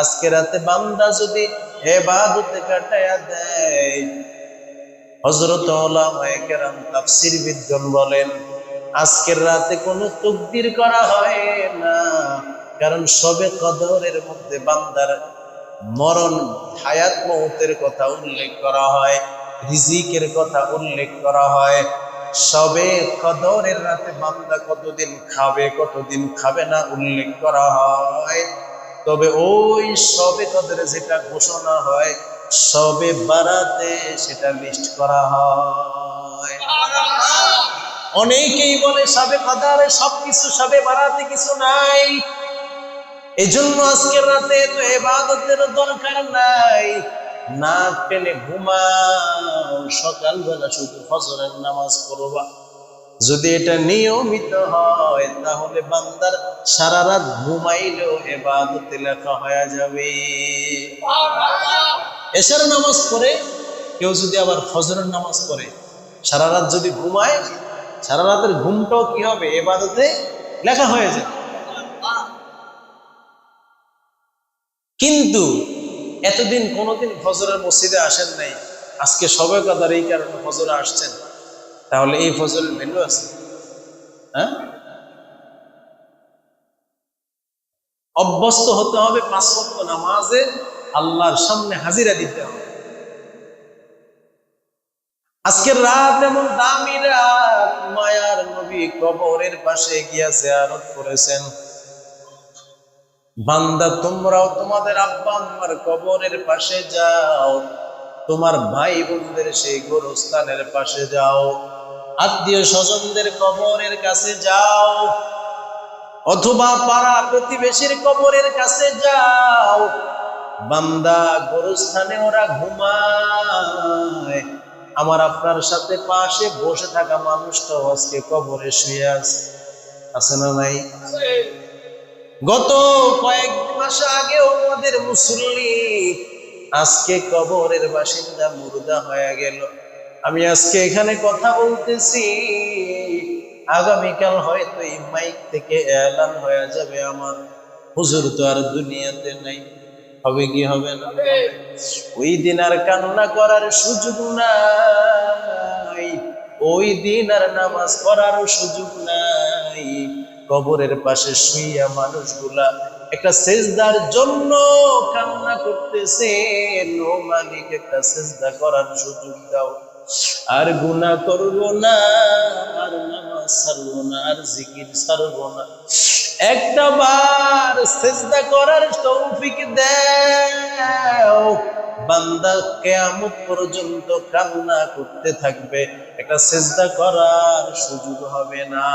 আজকে রাতে বান্দা যদি ইবাদতে কাটায়া দেয়, হযরত উলামায়ে কেরাম তাফসীরবিদগণ বলেন আজকের রাতে কোনো তাকবীর করা হয় না, কারণ শবে কদরের মধ্যে বান্দার মরণ, হায়াত মউতের কথা উল্লেখ করা হয়, রিজিকের কথা উল্লেখ করা হয়। শবে কদরের রাতে বান্দা কতদিন খাবে কতদিন খাবে না উল্লেখ করা হয়। তবে ওই শবে কদরে যেটা ঘোষণা হয়, শবে বারাতে সেটা লিস্ট করা হয়। অনেকেই বলে শবে কদরে সবকিছু, শবে বারাতে কিছু নাই। এজন্য আজকের রাতে তো ইবাদতের দরকার নাই, না টেনে ঘুমাও, সকালবেলা শুধু ফজরের নামাজ পড়বা। যদি এটা নিয়মিত হয় তাহলে বান্দার সারা রাত ঘুমাইলেও ইবাদতে লেখা হয়ে যাবে। এশার নামাজ পড়ে কেউ যদি আবার ফজরের নামাজ পড়ে, সারা রাত যদি ঘুমায়, সারা রাতের ঘুমটাও কি হবে? ইবাদতে লেখা হয়ে যাবে। কিন্তু এতদিন কোনোদিন ফজরের মসজিদে আসেন নাই, আজকে শবে কদর এই কারণে ফজরে আসছেন, তাহলে এই ফজরের ভ্যালু আছে? হ্যাঁ, অভ্যস্ত হতে হবে 5 ওয়াক্ত নামাজে, আল্লাহর সামনে হাজিরা দিতে হবে। আজকের রাত এমন দামি রাত, মায়ার নবী কবরের পাশে গিয়া জিয়ারত করেছেন। বান্দা তোমরাও তোমাদের আব্বা আম্মার কবরের পাশে যাও, তোমার ভাই বোনদের সেই গোরস্থানের পাশে যাও, আত্মীয় স্বজনদের কবরের কাছে যাও, অথবা পাড়া প্রতিবেশীর কবরের কাছে যাও। বান্দা গোরস্থানে ওরা ঘুমায়, আমার আপনার সাথে পাশে বসে থাকা মানুষটাও আজকে কবরে শুয়ে আছে না নাই? গত কয়েক মাস আগেও আমাদের মুসল্লি আজকে কবরের বাসিন্দা, মুর্দা হয়ে গেল। আমি আজকে এখানে কথা বলতেছি, আগামীকাল হয়তো এই মাইক থেকে এলান হয়ে যাবে আমার হুজুর তো আর দুনিয়াতে নাই। হবে কি হবে না? ওই দিন আর কান্না করার সুযোগ নাই, ওই দিন আর নামাজ পড়ার সুযোগ নাই। কবরের পাশে শুইয়া মানুষগুলা একটা সেজদার জন্য কান্না করতেছে, ও মালিক একটা সেজদা করার সুযোগ দাও, আর গুনাহ করবো না, আর নামাজ ছাড়বো না, আর জিকির ছাড়বো না, একটা বার সেজদা করার তৌফিক দাও। বান্দা কিয়ামত পর্যন্ত কান্না করতে থাকবে, একটা সেজদা করার সুযোগ হবে না।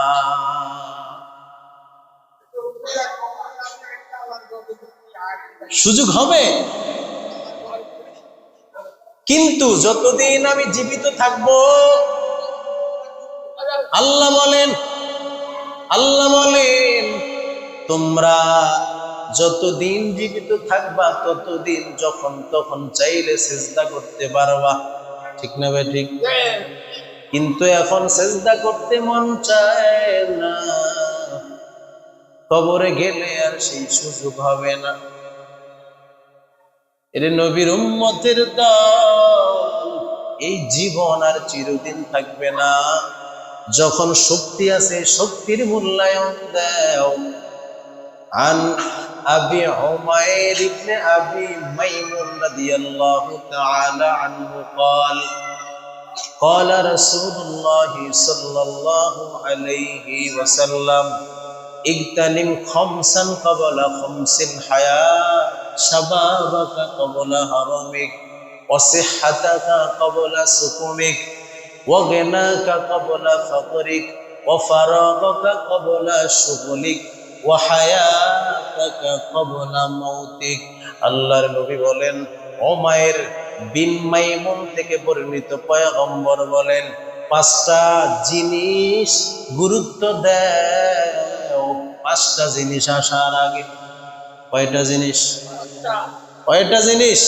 সুযোগ হবে, কিন্তু যতদিন আমি জীবিত থাকবো, আল্লাহ বলেন তোমরা যতদিন জীবিত থাকবা ততদিন যখন তখন চাইলে সেজদা করতে পারবা, ঠিক না ভাই? ঠিক। কিন্তু এখন সেজদা করতে মন চায় না, কবরে গেলে আর সেই সুযোগ হবে না। এর নবীর উম্মতের দল এই জীবন আর চিরদিন থাকবে না। যখন শক্তি আছে শক্তির মূল্যায়ন দাও। عن أبي عمير بن أبي ميمون رضي الله تعالى عنه قال قال رسول الله صلى الله عليه وسلم اغتنم خمسا قبل خمس الحياة شبابك قبل هرمك وصحتك قبل سقمك وغناك قبل فقرك وفراغك قبل شغلك وحياتك قبل موتك। আল্লাহর নবী বলেন, উমাইর বিন মাইমুন থেকে বর্ণিত পয়গম্বর বলেন, পাঁচটা জিনিস গুরুত্ব দাও পাঁচটা জিনিস আসার আগে। কয়টা জিনিস? কয়টা জিনিস?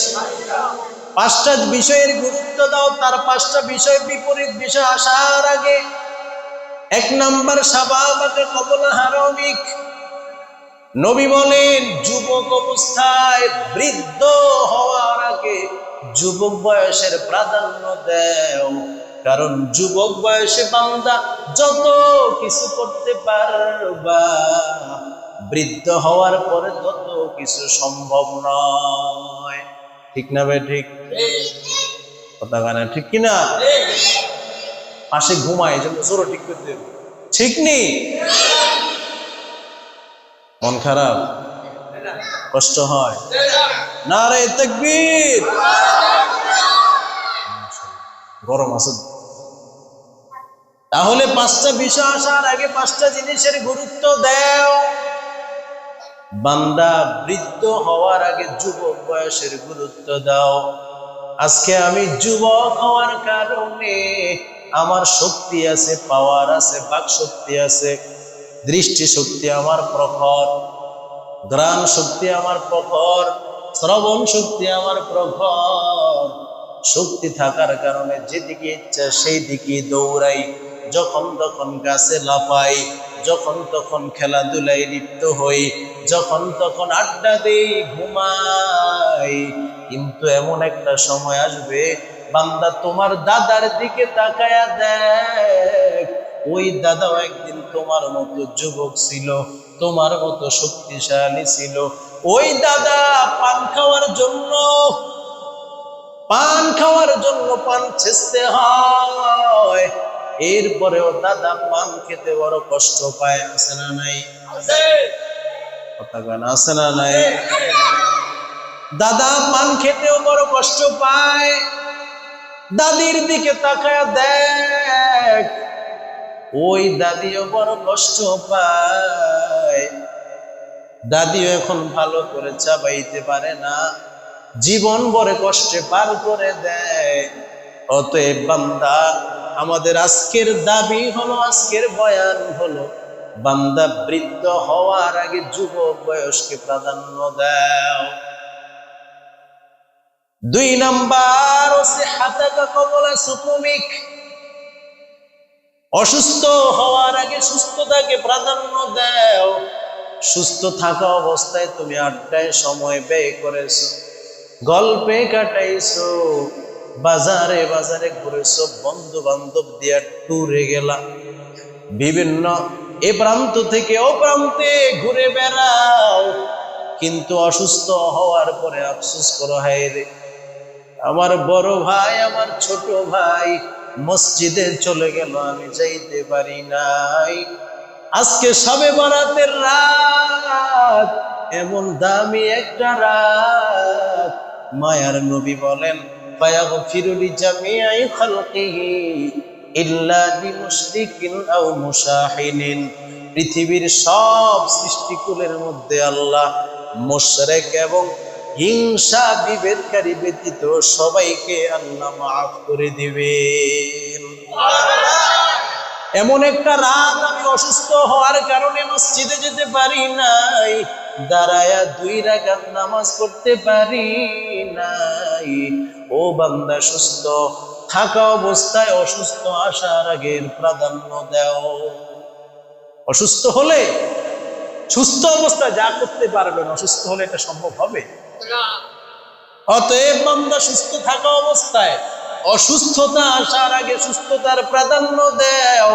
পাঁচটা বিষয়ের গুরুত্ব দাও তার পাঁচটা বিষয় বিপরীত বিষয় আসার আগে। এক নাম্বার শাবাবাকে কবলা হারামিক। নবী বলেন যুবক অবস্থায় বৃদ্ধ হওয়ার আগে যুবক বয়সের প্রাধান্য দাও। কারণ যুবক বয়সে বান্দা যত কিছু করতে পারবা, বৃদ্ধ হওয়ার পরে তত কিছু সম্ভব নয়। ঠিক না ভাই? ঠিক কথা গানা ঠিক কিনা? পাশে ঘুমায় এই জন্য জোরও ঠিক করতে হবে। ঠিক নেই? মন খারাপ, কষ্ট হয়? নারে তাকবীর। গরম আছে। তাহলে পাঁচটা বিষয় আসার আগে পাঁচটা জিনিসের গুরুত্ব দাও। বান্দা বৃদ্ধ হওয়ার আগে যুবক বয়সের গুরুত্ব দাও। আজকে আমি যুবক হওয়ার কারণে আমার শক্তি আছে, পাওয়ার আছে, বাক শক্তি আছে, দৃষ্টি শক্তি আমার প্রখর, ঘ্রাণ শক্তি আমার প্রখর, শ্রবণ শক্তি আমার প্রখর। শক্তি থাকার কারণে যেদিকে ইচ্ছা সেই দিকে দৌড়াই, যখন তখন গাছে লাফাই, যখন তখন খেলাধুলায় লিপ্ত হই, যখন তখন আড্ডা দেই, ঘুমাই। কিন্তু এমন একটা সময় আসবে বান্দা তোমার দাদার দিকে তাকায়া দেখ, ওই দাদাও একদিন তোমার মতো যুবক ছিল, তোমার মতো শক্তিশালী ছিল। ওই দাদা পান খাওয়ার জন্য পান ছেঁচতে হয়, এরপরেও দাদা পান খেতে বড় কষ্ট পায়। আছে না নাই? কথা বলেন, আছে না নাই? দাদা পান খেতেও বড় কষ্ট পায়। দাদির দিকে তাকায় দেখ, ওই দাদিও বড় কষ্ট পায়। দাদিও এখন ভালো করে চাবাইতে পারে না, জীবন বড় কষ্টে পার করে দেয়। অতএব বান্দা, আমাদের আজকের দাবি হলো, আজকের বয়ান হলো, বান্দা বৃদ্ধ হওয়ার আগে যুবক বয়সকে প্রাধান্য দাও। দুই নাম্বার হচ্ছে হাতাকা কবলা সুকুমিক। অসুস্থ হওয়ার আগে সুস্থতাকে প্রাধান্য দাও। সুস্থ থাকা অবস্থায় তুমি আড্ডায় সময় ব্যয় করেছো, গল্পে কাটাইছো, বাজারে বাজারে ঘুরেছো, বন্ধু বান্ধব দিয়া ট্যুরে গেলা, বিভিন্ন এ প্রান্ত থেকে ও প্রান্তে ঘুরে বেড়াও। কিন্তু অসুস্থ হওয়ার পরে আফসোস করো, হায় রে আমার বড় ভাই, আমার ছোট ভাই মসজিদে চলে গেল, আমি যাইতে পারি নাই। আজকে শবে বরাতের রাত, এমন দামি একটা রাত। মায়ার নবী বলেন, ফায়াগফিরু লিজামিই খালকিহি ইল্লা লিমুশরিকিন আও মুশাহিনিন। পৃথিবীর সব সৃষ্টিকুলের মধ্যে আল্লাহ মুশরিক এবং হিংসা বিভেদকারী ব্যতীত সবাইকে আল্লাহ মাফ করে দিবেন। এমন একটা রাত আমি অসুস্থ হওয়ার কারণে মসজিদে যেতে পারি নাই, দাঁড়ায়া 2 রাকাত নামাজ পড়তে পারি নাই। ও বান্দা, সুস্থ থাকা অবস্থায় অসুস্থ আসার আগের প্রাধান্য দাও। অসুস্থ হলে, সুস্থ অবস্থায় যা করতে পারবেন, অসুস্থ হলে এটা সম্ভব হবে? অতএব বান্দা সুস্থ থাকা অবস্থায় অসুস্থতা আসার আগে সুস্থতার প্রাধান্য দাও,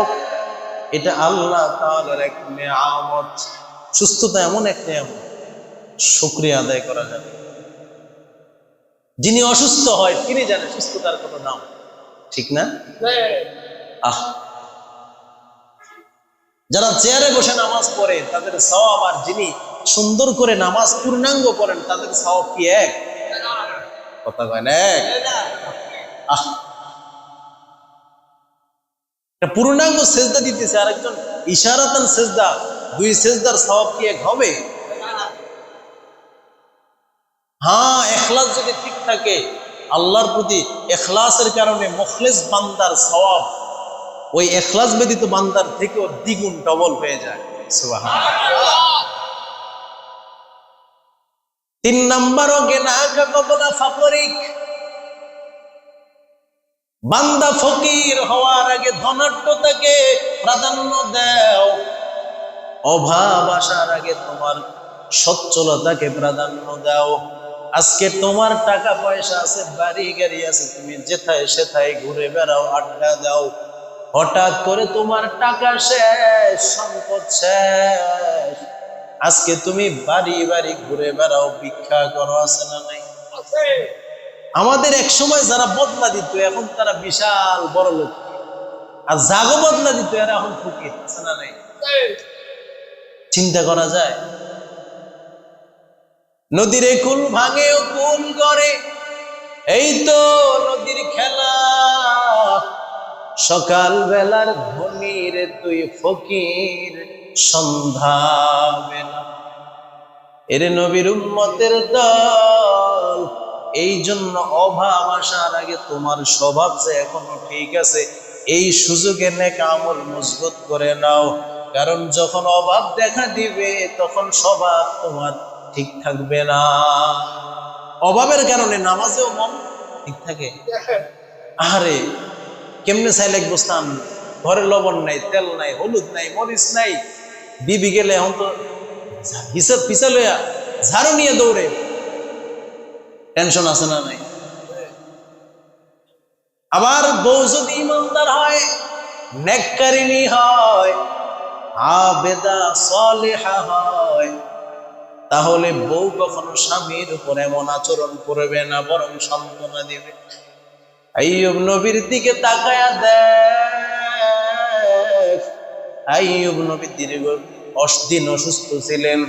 এটা আল্লাহ তাআলার এক নিয়ামত। সুস্থতা এমন এক নিয়ামত, শুকরিয়া আদায় করা যাবে। যিনি অসুস্থ হয় তিনি জানে সুস্থতার কত দাম, ঠিক না? আহ, যারা চেয়ারে বসে নামাজ পড়ে তাদের সওয়াব আর যিনি সুন্দর করে নামাজ পূর্ণাঙ্গ পড়েন তাদের সওয়াব কি এক? কথা কয় না এক? পূর্ণাঙ্গ সেজদা দিতেছে আর একজন ইশারাতান সেজদা, দুই সেজদার সওয়াব কি এক হবে? হ্যাঁ, ইখলাস যদি ঠিক থাকে, আল্লাহর প্রতি ইখলাসের কারণে মুখলিস বান্দার সওয়াব ওই ইখলাস ব্যতীত বান্দার থেকেও দ্বিগুণ ডবল হয়ে যায়। সুবহানাল্লাহ। 3 নাম্বার গিনাকা কবলা ফাকরিক, বান্দা ফকির হওয়ার আগে ধনাঢ্যতাকে প্রাধান্য দাও, অভাব আসার আগে তোমার সচ্ছলতাকে প্রাধান্য দাও। আজকে তোমার টাকা পয়সা আছে, বাড়ি গাড়ি আছে, তুমি যেথায় সেথায় ঘুরে বেড়াও, আড্ডা দাও, হঠাৎ করে তোমার টাকা শেষ, সম্পদ শেষ, আজকে তুমি বাড়ি বাড়ি ঘুরে বেড়াও, ভিক্ষা করো, আছে না নাই? আমাদের এক সময় যারা বদলা দিত এখন তারা বিশাল বড় লোক, আর জাগো বদলা দিত এরা এখন ফকির, আছে না নাই? চিন্তা করা যায়? নদীর কুল ভাঙে ও কুল করে, এই তো নদীর খেলা, সকাল বেলার ধনীর তুই ফকির, সন্ধ্যা বেলা। এরে নবীর উম্মতের দল, এই জন্য অভাব আসার আগে তোমার স্বভাব যে এখনো ঠিক আছে এই সুযোগে নেক আমল মজবুত করে নাও, কারণ যখন অভাব দেখা দিবে তখন স্বভাব তোমার ঠিক থাকবে না। অভাবের কারণে নামাজেও মন ঠিক থাকে। আরে কেমনে চাইলে এক বস্তা আনবো, ঘরে লবণ নাই, তেল নাই, হলুদ নাই, মরিচ নাই, বিবি গেলে এখন তো হিসাব পিছা লইয়া ঝাড়ু নিয়ে দৌড়ে, টেনশন আছে না নাই? আবার বউ যদি ইমানদার হয়, নেককারিনী হয়, আবেদা সালেহা হয়, তাহলে বউ কখনো স্বামীর উপর এমন আচরণ করবে না, বরং সান্ত্বনা দিবে। আইয়ুব নবীর দিকে তাকায়া দেখ, আইয়ুব নবী দীর্ঘ 10 দিন অসুস্থ ছিলেন,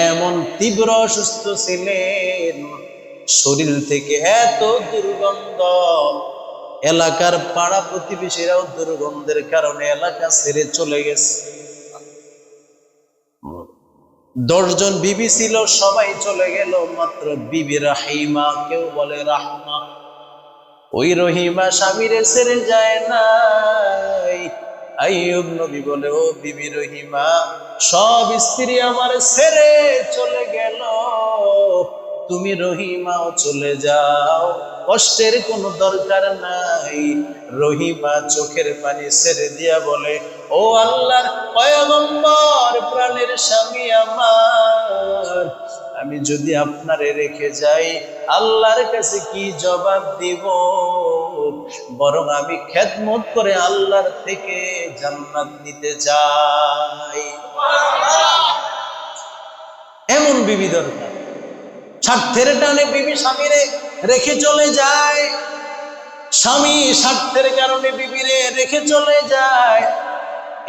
এমন তীব্র অসুস্থ ছিলেন, শরীর থেকে এত দুর্গন্ধ, এলাকার পাড়া প্রতিবেশীরাও দুর্গন্ধের কারণে এলাকা ছেড়ে চলে গেছে। 10 জন বিবি ছিল, সবাই চলে গেল, মাত্র বিবি রাহিমা, কেউ বলে রাহমা, ওই রহিমা স্বামীরে ছেড়ে যায় নাই। আইয়ুব নবী বলে, ও বিবি রহিমা, সব স্ত্রী আমার ছেড়ে চলে গেল, তুমি রহিমাও চলে যাও, কষ্টের কোনো দরকার নাই। রহিমা চোখের পানি ছেড়ে দিয়া বলে, ও আল্লাহর পয়গম্বর, প্রাণের স্বামী আমার, আমি যদি আপনারে রেখে যাই আল্লাহর কাছে কি জবাব দিব? বরং আমি খেদমত করে আল্লাহর থেকে জান্নাত নিতে চাই। এমন বিবি দরকার। স্বার্থের টানে বিবি স্বামীরে রেখে চলে যায়, স্বামী স্বার্থের কারণে বিবিরে রেখে চলে যায়,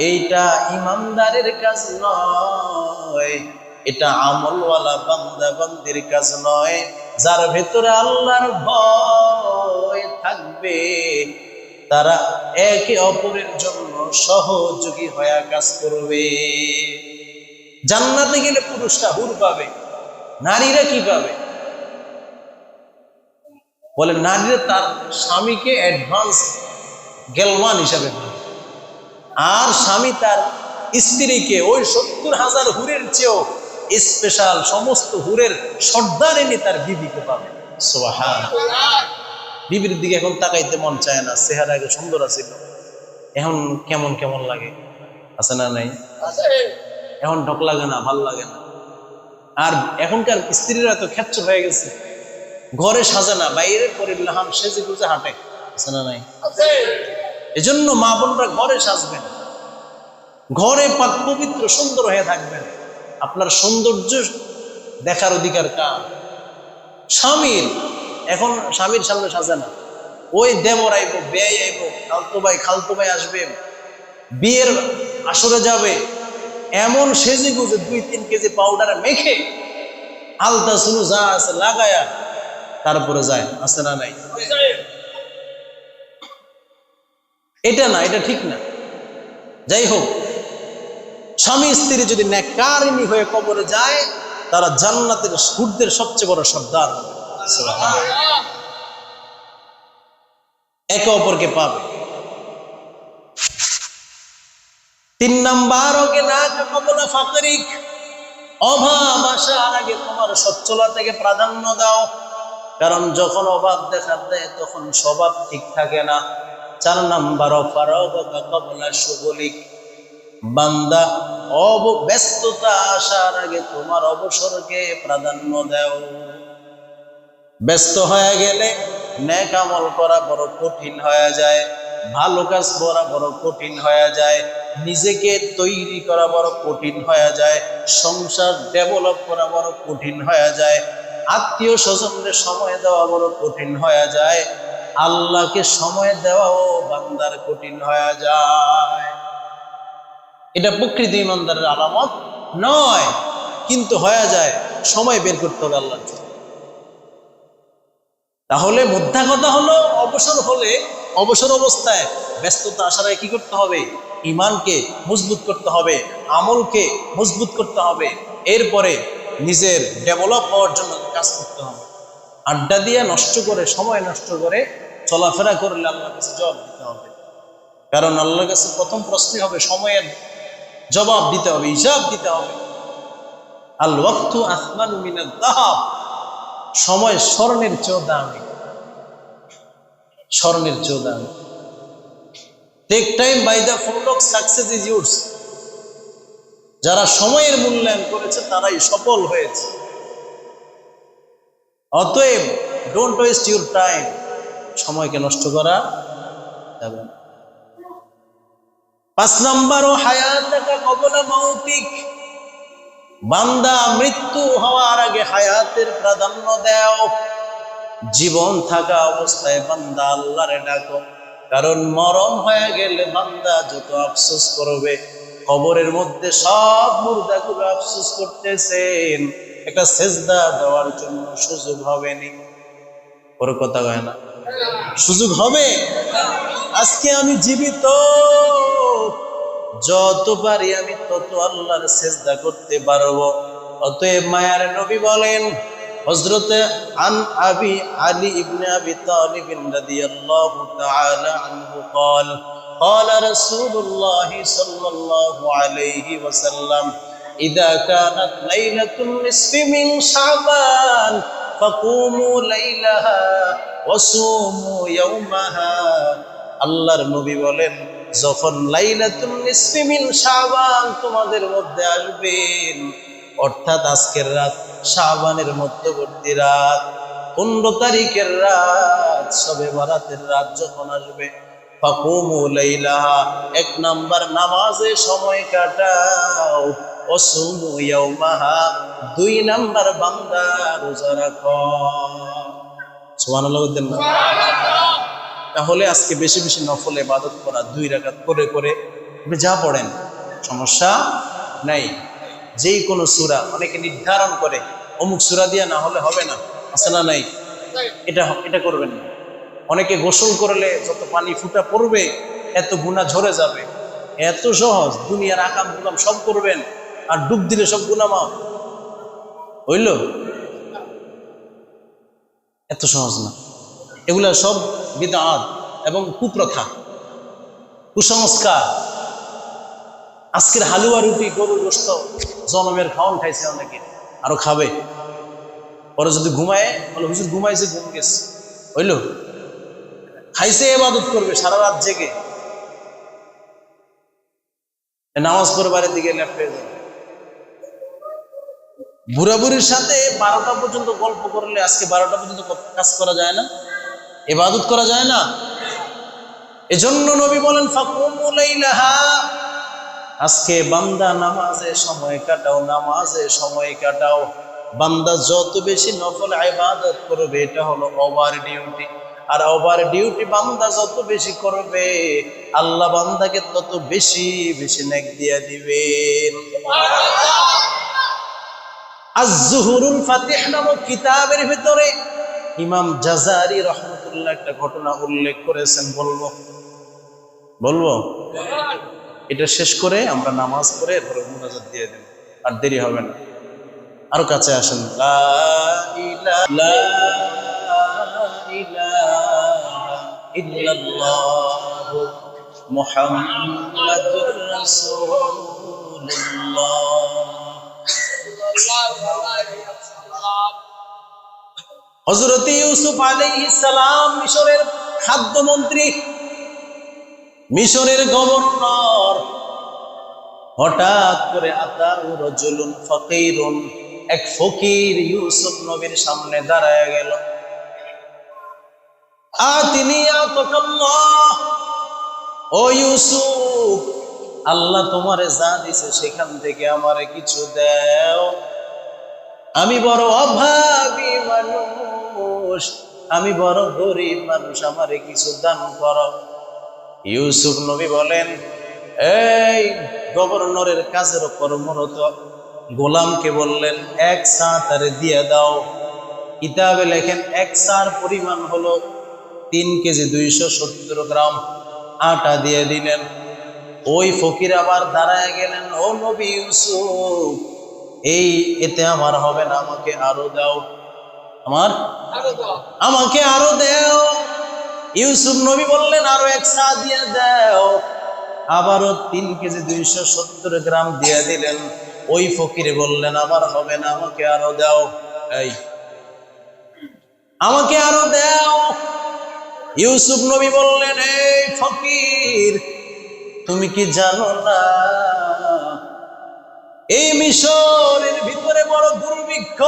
এইটা ইমানদারের কাজ নয়, এটা আমলওয়ালা বান্দা বান্দির কাজ নয়। যার ভেতরে আল্লাহর ভয় থাকবে তারা একে অপরের জন্য সহযোগী হয়ে কাজ করবে। জান্নাতে গেলে পুরুষরা হুর পাবে, নারীরা কি পাবে? বলে নারীরা তার স্বামীকে অ্যাডভান্স গেলমান হিসাবে পাবে, আর স্বামী তার স্ত্রীকে ওই 70,000 হুরের চেয়েও স্পেশাল সমস্ত হুরের সর্দারিনী তার বিবিকে পাবে। সুবহানাল্লাহ। বিবির দিকে এখন তাকাইতে মন চায় না, চেহারা আগে সুন্দর আছিল, এখন কেমন কেমন লাগে, আছে না নাই? এখন ঢক লাগে না, ভাল লাগে না। আর এখনকার স্ত্রীরা তো খেচ্চর হয়ে গেছে, ঘরে সাজে না, বাইরে পরিলাহান সেজে গুজে হাঁটে, আছে না নাই? এজন্য মা বোনরা ঘরে সাজবেন, ঘরে পাক পবিত্র সুন্দর হয়ে থাকবেন। আপনার সৌন্দর্য দেখার অধিকার কার? স্বামীর। এখন স্বামীর সামনে সাজে না, ওই দেবর আইব, বেয়াই আইব, খালতো ভাই আসবে, বিয়ের আসরে যাবে, এমন সেজে গুজে 2-3 কেজি পাউডার মেখে আলতা সুলু যা আছে লাগায়া তারপরে যায়, আছে না নাই? এটা না, এটা ঠিক না। যাই হোক, স্বামী স্ত্রী যদি নেককারিনী হয়ে কবরে যায়, তারা জান্নাতের সুরদের সবচেয়ে বড় সর্দার হবে, একে অপরকে পাবে। 3 নাম্বার, অভাব আসার আগে তোমার সচ্ছলতাকে প্রাধান্য দাও, কারণ যখন অভাব দেখা দেয় তখন স্বভাব ঠিক থাকে না। 4 নাম্বার, বান্দা ব্যস্ততা আসার আগে তোমার অবসরকে প্রাধান্য দাও। ব্যস্ত হয়ে গেলে নেক আমল করা বড় কঠিন হয়ে যায়, ভালো কাজ করা বড় কঠিন হয়ে যায়, নিজেকে তৈরি করা বড় কঠিন হয়ে যায়, সংসার ডেভেলপ করা বড় কঠিন হয়ে যায়, আত্মীয় স্বজনদের সময় দেওয়া বড় কঠিন হয়ে যায়, আল্লাহকে সময় দেওয়াও বান্দার কঠিন হয়ে যায়। এটা প্রকৃত ইমানদারের আলামত নয়, কিন্তু হয়ে যায়। সময় বের করতে হবে আল্লাহর জন্য। তাহলে মোদ্দা কথা হলো, অবসর অবস্থায় ব্যস্ততা আসার আগে কি করতে হবে? ইমানকে মজবুত করতে হবে, আমলকে মজবুত করতে হবে, এরপরে নিজের ডেভেলপ হওয়ার জন্য কাজ করতে হবে। আড্ডা দিয়ে নষ্ট করে, সময় নষ্ট করে চলাফেরা করলে আল্লাহর কাছে জবাব দিতে হবে। কারণ আল্লাহর কাছে প্রথম প্রশ্নই হবে সময়ের জবাব দিতে হবে, হিসাব দিতে হবে। আল ওয়াক্তু আসমানু মিনাদ যাহাব, সময় স্বর্ণের চেয়েও দামি, স্বর্ণের চেয়েও দামি। Take time by the full of success is yours. যারা সময়ের মূল্যায়ন করেছে তারাই সফল হয়েছে। অতএব ডোন্ট ওয়েস্ট ইউর টাইম, সময়কে নষ্ট করা যাবে না। 5 নাম্বার, হায়াতাকা ক্বাবলা মাউতিক, বান্দা মৃত্যু হওয়ার আগে হায়াতের প্রাধান্য দাও। জীবন থাকা অবস্থায় বান্দা আল্লাহরে ডাকো, কারণ মরণ হয়ে গেলে বান্দা যত আফসোস করবে, কবরের মধ্যে সব মুর্দাগুলো আফসোস করতেছেন, একটা সেজদা দেওয়ার জন্য সুযোগ হবে নি। ওর কথা হয় না, সুযোগ হবে। আজকে আমি জীবিত, যত পারি আমি তত আল্লাহর সেজদা করতে পারবো। অতএব মায়ার নবী বলেন, হযরতে আবি আলী ইবনে আবি তালিব রাদিয়াল্লাহু তাআলা আনহু قال قال رسول الله صلى الله عليه وسلم إذا كانت ليلة النصف من شعبان فقوموا ليلها وصوموا يومها। আল্লাহর নবী বলেন, যখন লাইলাতুন নিসফি মিন শাবান তোমাদের মধ্যে আসবেন, অর্থাৎ আজকের রাত, শাবানের মধ্যবর্তী রাত, 15 তারিখের রাত, শবে বরাতের রাত যখন আসবে, ফাকুমু লাইলাহা, 1 নাম্বার নামাজে সময় কাটাও, ওয়াসুমু ইয়াউমাহা, 2 নাম্বার বান্দা রোজা রাখো। সুবহানাল্লাহ বলতেন না? তাহলে আজকে বেশি বেশি নফল ইবাদত করা, 2 রাকাত করে করে আপনি যা পড়েন সমস্যা নাই। যেই কোনো সূরা অনেকে নির্ধারণ করে অমুক সূরা দিয়া না হলে হবে না, আছে না নাই? এটা করবেন না। অনেকে গোসল করলে যত পানি ফুটা পড়বে এত গুনাহ ঝরে যাবে, এত সহজ। দুনিয়ার আকাম গুনাহ সব করবেন আর ডুব দিলে সব গুনাহ মাফ হইল? এত সহজ না। এগুলা সব বিদআত এবং কুপ্রথা, কুসংস্কার। আজকের হালুয়া রুটি, গরুর গোশত জনমের খাওয়ান খাইছে অনেকে, আরো খাবে। পরে যদি ঘুমায় বলে হুজুর ঘুমাইছে, ঘুম গেছে, হইল? খাইছে ইবাদত করবে সারা রাত জেগে, নামাজ পড়ে বাড়ির দিকে লেফট হয়ে যাবে। বুড়া বুড়ির সাথে 12টা পর্যন্ত গল্প করলে আজকে 12টা পর্যন্ত কাজ করা যায় না, ইবাদত করা যায় না। এজন্য নবী বলেন ফাকুমু লাইলাহা, আজকে বান্দা নামাজে সময় কাটাও, নামাজে সময় কাটাও। বান্দা যত বেশি নফল ইবাদত করবে এটা হলো ওভার ডিউটি, আর ওভার ডিউটি বান্দা যত বেশি করবে আল্লাহ বান্দাকে তত বেশি বেশি নেক দিয়া দিবেন। আজ-জুহুরুল ফাতিহ নামক কিতাবের ভিতরে ইমাম জাজারি রহমতুল্লাহ একটা ঘটনা উল্লেখ করেছেন, বলবো এটা শেষ করে আমরা নামাজ পড়ে এরপরে মুনাজাত দিয়ে দেব, আর দেরি হবে না। আরো কাছে আসেন। লা ইলাহা ইল্লাল্লাহ মুহাম্মাদুর রাসূলুল্লাহ। হযরত ইউসুফ আলাইহিস সালাম মিশরের খাদ্যমন্ত্রী, মিশরের গভর্নর, হঠাৎ করে আতাউ রাজুলুন ফাকিরুন, এক ফকির ইউসুফ নবীর সামনে দাঁড়ায় গেল। আতিনি আতাকাল্লাহ, ও ইউসুফ, আল্লাহ তোমারে যা দিছে সেখান থেকে আমারে কিছু দাও, আমি বড় অভাবী মানুষ, আমি বড় গরিব মানুষ, আমারে কিছু দান করো। ইউসুফ নবী বলেন, এই গভর্নরের কাজের কর্মরত গোলামকে বললেন, এক সা তারে দিয়ে দাও। কিতাবে লেখেন এক সার পরিমাণ হলো 3 কেজি 270 গ্রাম আটা দিয়ে দিলেন। ওই ফকির আবার দাঁড়ায় গেলেন, ও নবী ইউসুফ, এতে আমার হবে না, আমাকে আরো দাও, আমাকে আরো দাও। ইউসুফ নবী বললেন, আরো এক সা দিয়ে দাও। আবারও 3 কেজি 270 গ্রাম দিয়ে দিলেন। ওই ফকিরে বললেন, আমার হবে না, আমাকে আরো দাও, আমাকে আরো দাও। ইউসুফ নবী বললেন, এই ফকির, তুমি কি জানো না এই মিশরের ভিতরে বড় দুর্ভিক্ষ,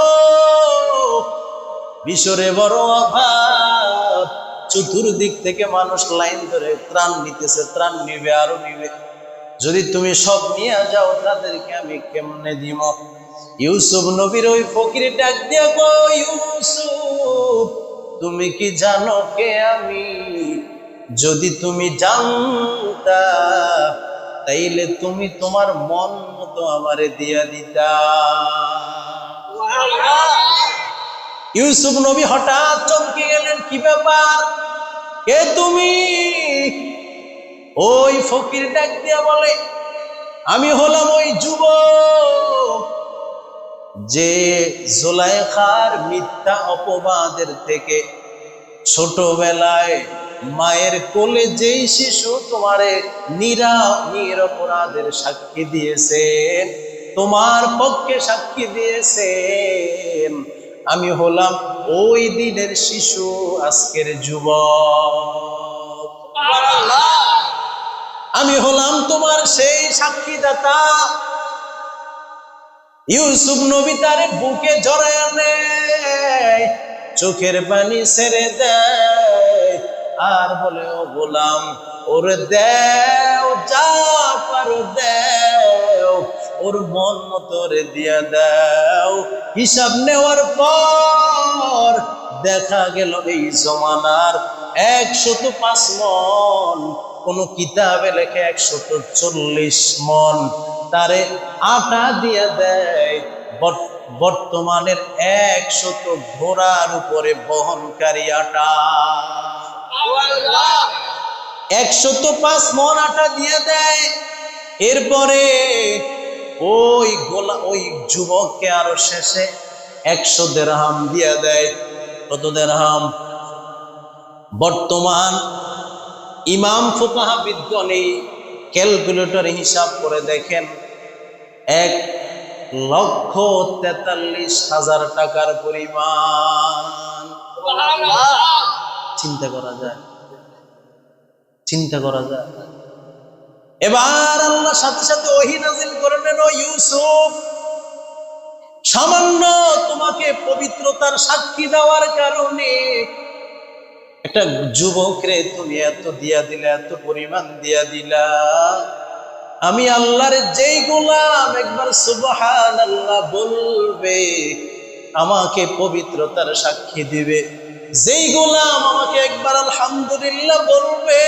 মিশরে বড় অভাব, চতুর্দিক থেকে মানুষ লাইন ধরে ত্রাণ নিতেছে, ত্রাণ নিবে আরো নিবে, যদি তুমি সব নিয়ে যাও তাদেরকে আমি কেমনে দিব? ইউসুফ নবীর ওই ফকির ডাক দিয়া কই, ইউসুফ, তুমি কি জানো কে আমি? যদি তুমি জানতা তাইলে তুমি তোমার মন মতো আমারে দিয়া দিতা। ইউসুফ নবী হঠাৎ চমকে গেলেন, কি ব্যাপার, কে তুমি? ওই ফকির ডাক দিয়া বলে, আমি হলাম ওই যুবক যে জুলাইখার মিথ্যা অপবাদের থেকে ছোটবেলায় মায়ের কোলে যেই শিশু তোমারে নিরপরাধের সাক্ষী দিয়েছেন, তোমার পক্ষে সাক্ষী দিয়েছেন, আমি হলাম ওই দিনের শিশু, আজকের যুবক। আমি হলাম তোমার সেই সাক্ষীদাতা। ইউসুফ নবী তার বুকে জড়ায় নেয়, চোখের পানি ছেড়ে দেয়, আর বলে, ও গোলাম, ওরে দেও, যা পারো দেও, ওর মন মতো রে দিয়া দাও। হিসাব নেওয়ার পর দেখা গেল এই জমানার 105 মন, কোন কিতাবে লেখে 140 মন তারে আটা দিয়ে দেয়। বর্তমানের 100 ঘোড়ার উপরে বহনকারী আটা, 105 মন আটা দিয়ে দেয়। এরপরে ওই যুবককে আরো শেষে 100 দিরহাম দিয়ে দেয়। কত দিরহাম? বর্তমান ইমাম ফুকাহা বিজ্ঞানী ক্যালকুলেটর হিসাব করে দেখেন, 1,43,000 টাকার পরিমাণ। চিন্তা করা যায়, চিন্তা করা যায়। এবার আল্লাহ সাথে সাথে ওহী নাযিল করলেন, ও ইউসুফ, সামান্য তোমাকে পবিত্রতার সাক্ষী দেওয়ার কারণে একটা যুবকরে তুমি এত দিয়া দিলা, এত পরিমাণ দিয়া দিলা। আমি আল্লাহর যেই গোলাম একবার সুবহানাল্লাহ বলবে, আমাকে পবিত্রতার সাক্ষী দিবে, যেই গোলাম আমাকে একবার আলহামদুলিল্লাহ বলবে,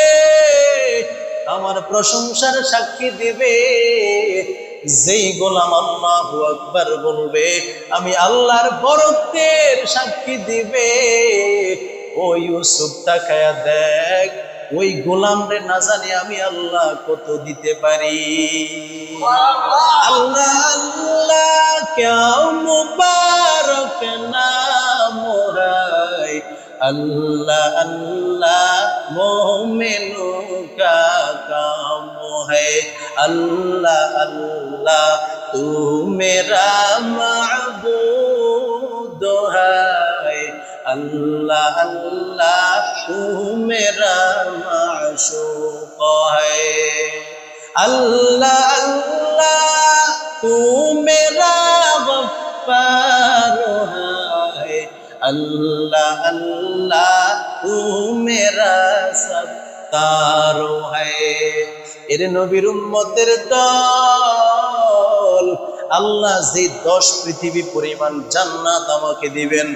আমার প্রশংসার সাক্ষী দিবে, যেই গোলাম আল্লাহু আকবার বলবে, আমি আল্লাহর বরকতের সাক্ষী দিবে, ও ইউসুফ তাকায়া দেখ, ওই গোলাম রে না জানি আমি আল্লাহ কত দিতে পারি। আল্লাহ আল্লাহ ক্যা মুবারক নাম হায়, अल्लाह अल्लाह मोमिनों का काम है, अल्लाह अल्लाह तू मेरा माबूद है, अल्लाह अल्लाह तू मेरा माशूक है, अल्लाह अल्लाह तू मेरा गफ्फार है, अल्लाह अल्लाह तू मेरा सत्तार है। এর নবীর উম্মতের দল, আল্লাহ যে 10 পৃথিবী পরিমাণ জান্নাত আমাকে দিবেন,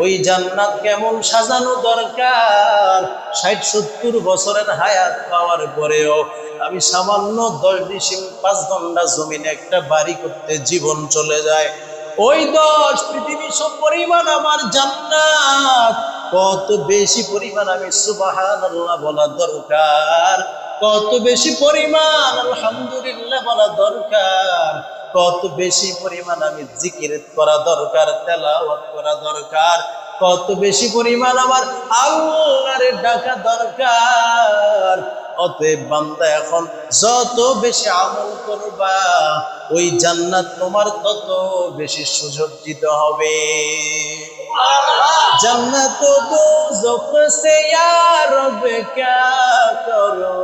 ওই জান্নাত কেমন সাজানো দরকার, 60-70 বছরের হায়াত পাওয়ার পরেও আমি সামান্য 10 ডিসিম 5 ঘন্টা জমিনে একটা বাড়ি করতে জীবন চলে যায়। ওই 10 পৃথিবী সব পরিমাণ আমার জান্নাত, কত বেশি পরিমাণ আমি সুবহানাল্লাহ বলা দরকার, কত বেশি পরিমাণ আলহামদুলিল্লাহ বলা দরকার, কত বেশি পরিমাণ আমি জিকির করা দরকার, তেলাওয়াত করা দরকার, কত বেশি পরিমাণ আমার আল্লাহরে ডাকা দরকার। অতএব বান্দা এখন যত বেশি আমল করবা, ওই জান্নাত তোমার তত বেশি সুসজ্জিত হবে। जन्नत दोज़ख से या रब क्या करो,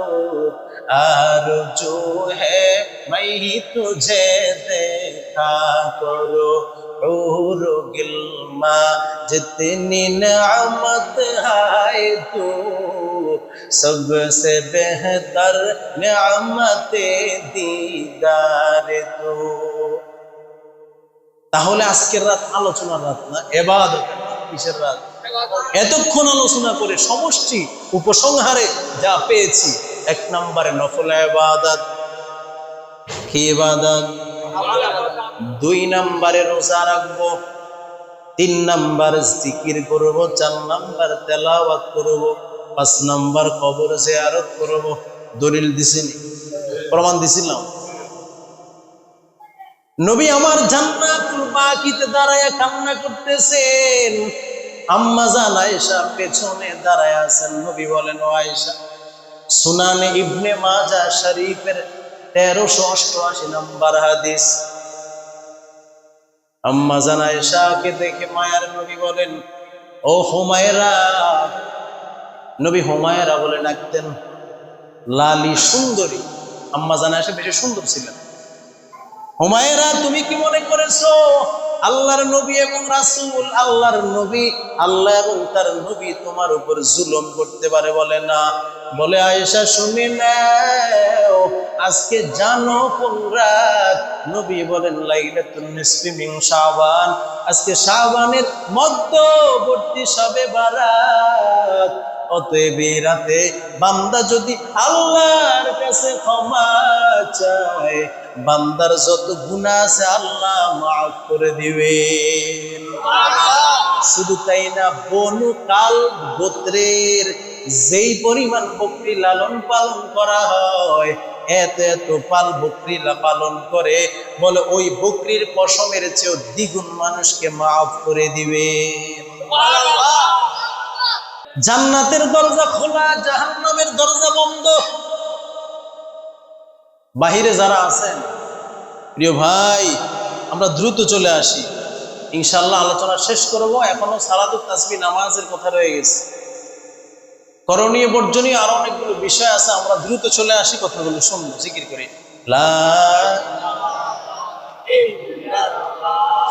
आरज़ू है मैं ही तुझे देखा करो, हूर गिल्मा जितनी नेमत है तू, सबसे बेहतर नेमत दीदार तू। তাহলে আজকের রাত আলোচনার রাত না, ইবাদতের রাত। কিসের রাত? এতক্ষণ আলোচনা করে সমষ্টি উপসংহারে যা পেয়েছি, 1 নম্বরে নফল ইবাদত, কি ইবাদত? 2 নম্বরে রোজা রাখবো, 3 নম্বর জিকির করব, 4 নম্বর তেলাওয়াত করব, 5 নম্বর কবর জিয়ারত করব। দলিল দিছিনি? প্রমাণ দিছিলাম। নবী আমার জান্নাতুল বাকিতে দাঁড়ায়া কান্না করতেছেন, আম্মা জান আয়েশা পেছনে দাঁড়ায় আছেন। নবী বলেন, ও আয়েশা, সুনানে ইবনে মাজাহ শরীফের 1388 নম্বর হাদিস। আম্মা জান আয়েশাকে দেখে মায়ার নবী বলেন, ও হুমায়রা। নবী হুমায়রা বলে ডাকতেন, লালি সুন্দরী। আম্মা জান আয়েশা বেশি সুন্দর ছিলেন। হুমায়রা, তুমি কি মনে করেছো আল্লাহর নবী এবং রাসূল, আল্লাহর নবী, আল্লাহ এবং তার নবী তোমার উপর জুলুম করতে পারে? বলে না। বলে, আয়েশা শুনে নাও, আজকে জানো কোন রাত? নবী বলেন, লাইলাতুন নিসফি মিন শাবান, আজকে শাবানের মধ্যবর্তী শবে বারাত। অতএব এই রাতে বান্দা যদি আল্লাহর কাছে ক্ষমা চায়, বান্দার যত গুনাহ আছে আল্লাহ মাফ করে দিবেন। শুধু তাই না, বনু কাল গোত্রের যেই পরিমাণ বকরি লালন পালন করা হয়, এত এত পাল বকরি পালন করে, বলে ওই বকরির পশমের চেয়েও দ্বিগুণ মানুষকে মাফ করে দিবে। জান্নাতের দরজা খোলা, জাহান্নামের দরজা বন্ধ। বাহিরে যারা আছেন, প্রিয় ভাই, আমরা দ্রুত চলে আসি, ইনশাআল্লাহ আলোচনা শেষ করব। এখনো সালাতুত তাসবিহ নামাজের কথা রয়ে গেছে, করণীয় বর্জনীয় আরো অনেকগুলো বিষয় আছে। আমরা দ্রুত চলে আসি, কথাগুলো শুনবো, জিকির করি লা ইলাহা ইল্লাল্লাহ।